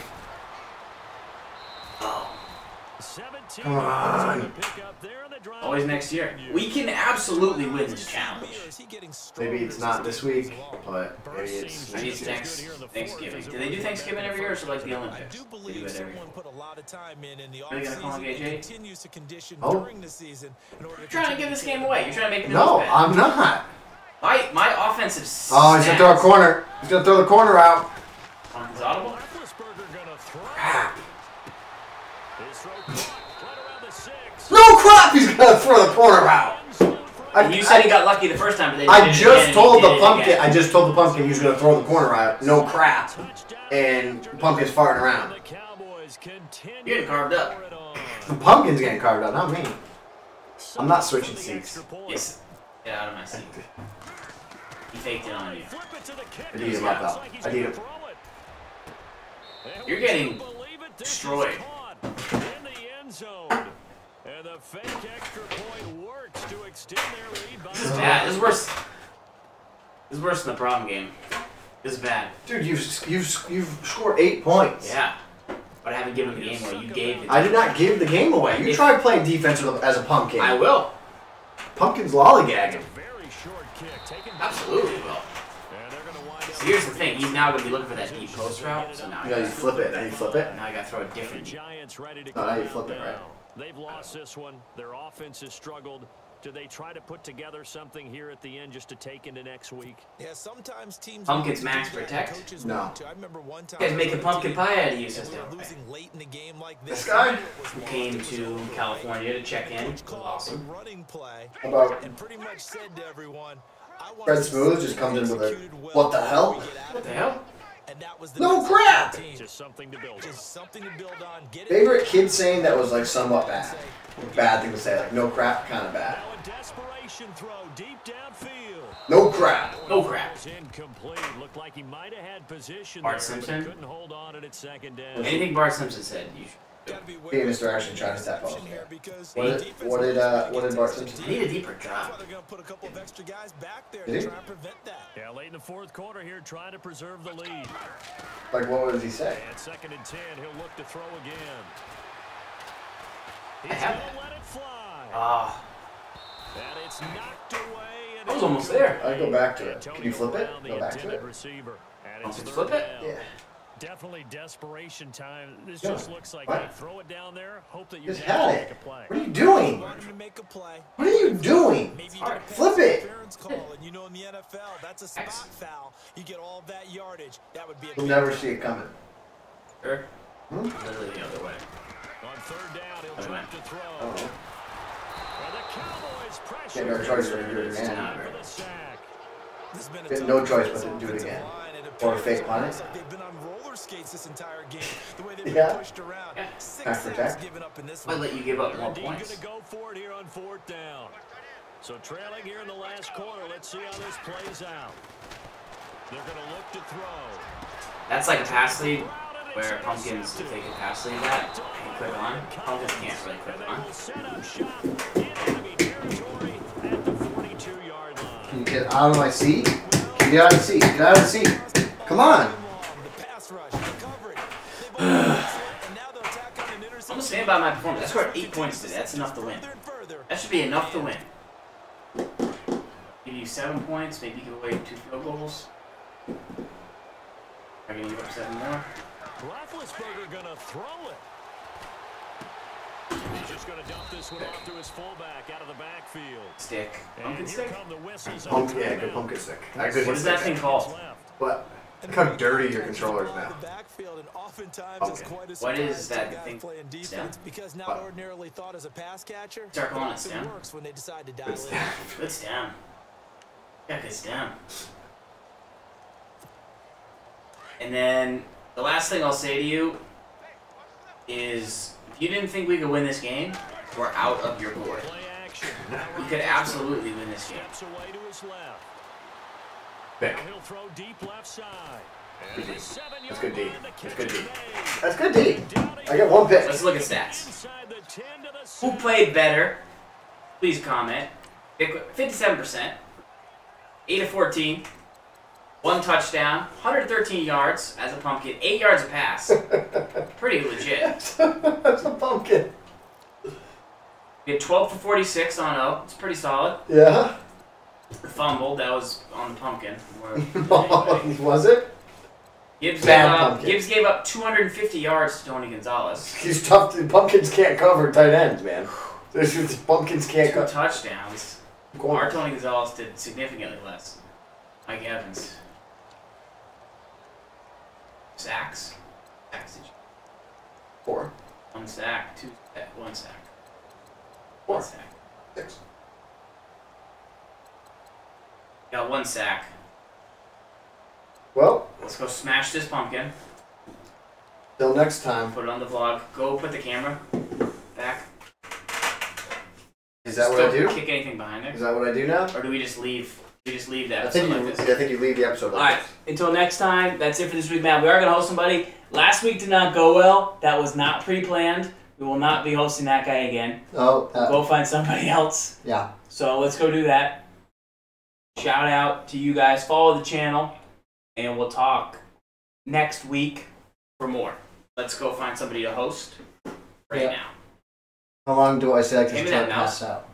Oh. 17 Come on. to pick up there in the drive. Always next year. We can absolutely win this challenge. Maybe it's not this week, but maybe it's I need next next year. Thanksgiving. Do they do Thanksgiving every year or is it like the I Olympics? do They do believe it every year. someone put a lot of time in the Are you gonna call offseason him and AJ? continues to condition Oh. during the season in order You're trying to continue give this to game take away. the You're trying to make the No, nose bad. I'm not. My offensive Oh, he's gonna throw a corner. He's gonna throw the corner out. Is audible? Roethlisberger gonna throw. Crap. His throw caught right around the 6. No crap, he's gonna throw the corner out. You said he got lucky the first time, but they I did it just again, and told he did the it pumpkin. again. I just told the pumpkin he was gonna throw the corner out. No crap. And the pumpkin's farting around. The Cowboys continue You're getting carved up. to pour it on. The pumpkin's getting carved out, not me. I'm not switching For the seats. extra point. Yes. Get out of my seat. He faked it on you. Flip it to the kicker. I need him up, Looks though. like he's I need gonna him. throw it. And You're would getting you believe it? This is destroyed. caught in the end zone. And the fake extra point works to extend their lead by This is bad. This is worse. This is worse than the prom game. This is bad. Dude, you've scored 8 points. Yeah. But I haven't given the game away. You gave it. I did not give the game away. You tried playing defense as a pumpkin. I will. Pumpkin's lollygagging. Absolutely will. So here's the thing. He's now going to be looking for that deep post route. So now you flip it. Now you flip it. Now I got to throw a different. No, now you flip it, right? They've lost this one. Their offense has struggled. Do they try to put together something here at the end just to take into next week? Yeah, sometimes teams Pumpkin's max protect? No. I remember one time You guys making pumpkin pie out of you, sister. losing late in the game like This guy? Who came to California to check in. It was awesome. running play How about and pretty much said to everyone, I want Fred Smooth just comes in with a, what the hell? What the hell? And that was the No crap! Just something to build on. Just something to build on. Get it. Favorite kid saying that was like somewhat bad. Bad thing to say, like no crap, kind of bad. Now a desperation throw deep downfield. No crap. No crap. Was incomplete. Looked like he might have had position Bart there, Simpson? but couldn't hold on at second down. Anything Bart Simpson said, you should. Hey, Mr. Action trying to step up. What did Bart Simpson I need a deeper drop. They're going to put a couple of extra guys back there Did to he? try and prevent that. Yeah, late in the fourth quarter here, trying to preserve the lead. Like, what does he say? And 2nd and 10, he'll look to throw again. I He's have going it. to let it fly. Ah, And it's knocked away. And I was almost there. I'd go back to it. Can you flip it? Antonio Go Brown, back the to it. intended receiver. And it's Pumpkins third flip it? down. Yeah. Definitely desperation time. This Yeah. just looks like, What? hey, throw it down there, hope that you Just guys had make it. a play. What are you doing? Want him to make a play. What are you doing? Maybe you All get a right, pass flip it. interference call, and you know in the NFL, that's a spot X. foul. You get all of that yardage. That would be a You'll big never play. see it coming. sure. Hmm? Literally the other way. On 3rd down, he'll Okay. try to throw. I don't know. And the Cowboys pressure. Get no choice but to do it It's again. time for the sack. There's been a Get ton no of choice pressure but to on do it offensive again. line, and it Or appears fake punt it. like they've been on roller skates this entire game. The way they've Yeah. been pushed around. Yeah. 6 Half sacks protect. given up in this I'd one. let you give up They're more indeed going points. to go for it here on 4th down. So trailing here in the last quarter. Let's see how this plays out. They're going to look to throw. That's like a pass lead where Pumpkins, if they can pass lead that, and click on. Pumpkins can't really click on. Will set up shop in enemy territory at the 42-yard line. Can you get out of my seat? Can you get out of the seat? Get out of the seat. Come on. The pass rush, the coverage. They've all been excellent, and now they'll tack on an I'm interception. gonna stand by my performance. I scored 8 points today. That's enough to win. Further and further. That should be enough to win. Give you 7 points, maybe give away 2 field goals. I can give up 7 more. Roethlisberger going to throw it. He's just going to dump this one off to his fullback out of the backfield. Stick. And Pumpkin here stick? come the whistles. Yeah, good pumpkin stick. Good What is that thing called? What? Look how dirty your controller's now. The backfield, and oftentimes it's Okay. quite a What is surprise to that guys thing? playing defense Stem? because not What? ordinarily thought as a pass catcher. Start calling it It stem. works when they decide to dial Good in. stuff. Good stem. Yeah, good stem. And then the last thing I'll say to you is if you didn't think we could win this game, we're out of your board. Play action. We could absolutely win this game. Steps away to his left. Vic. He'll throw deep left side. Good D. And the 7-yard That's good D. line, the That's catch good D. is made. That's good D. I got 1 pick. Let's look at stats. Inside the 10 to the Who 7. played better? Please comment. 57%. 8 of 14. 1 touchdown. 113 yards as a pumpkin. 8 yards a pass. Pretty legit. That's a pumpkin. We had 12 for 46 on O. It's pretty solid. Yeah. Fumbled. That was on the pumpkin. Was it? Gibbs gave up 250 yards to Tony Gonzalez. He's tough. Pumpkins can't cover tight ends, man. Pumpkins can't 2 cover. touchdowns. Our Tony Gonzalez did significantly less. Mike Evans. Sacks. Sacks. 4. 1 sack. 1 sack. 4. 1 sack. 6. Got 1 sack. Well, Let's go smash this pumpkin. till next time. Put it on the vlog. Go put the camera back. Is that what I Don't do? kick anything behind Is it. that what I do now? Or do we just leave? We just leave the I episode think like you. this. I think you leave the episode like Alright, this. until next time, that's it for this week, Matt. We are going to host somebody. Last week did not go well. That was not pre-planned. We will not be hosting that guy again. Oh, Go find somebody else. yeah. So let's go do that. Shout out to you guys. Follow the channel. And we'll talk next week for more. let's go find somebody to host right now. How long do I say like Give this me till I that pass mouse. out?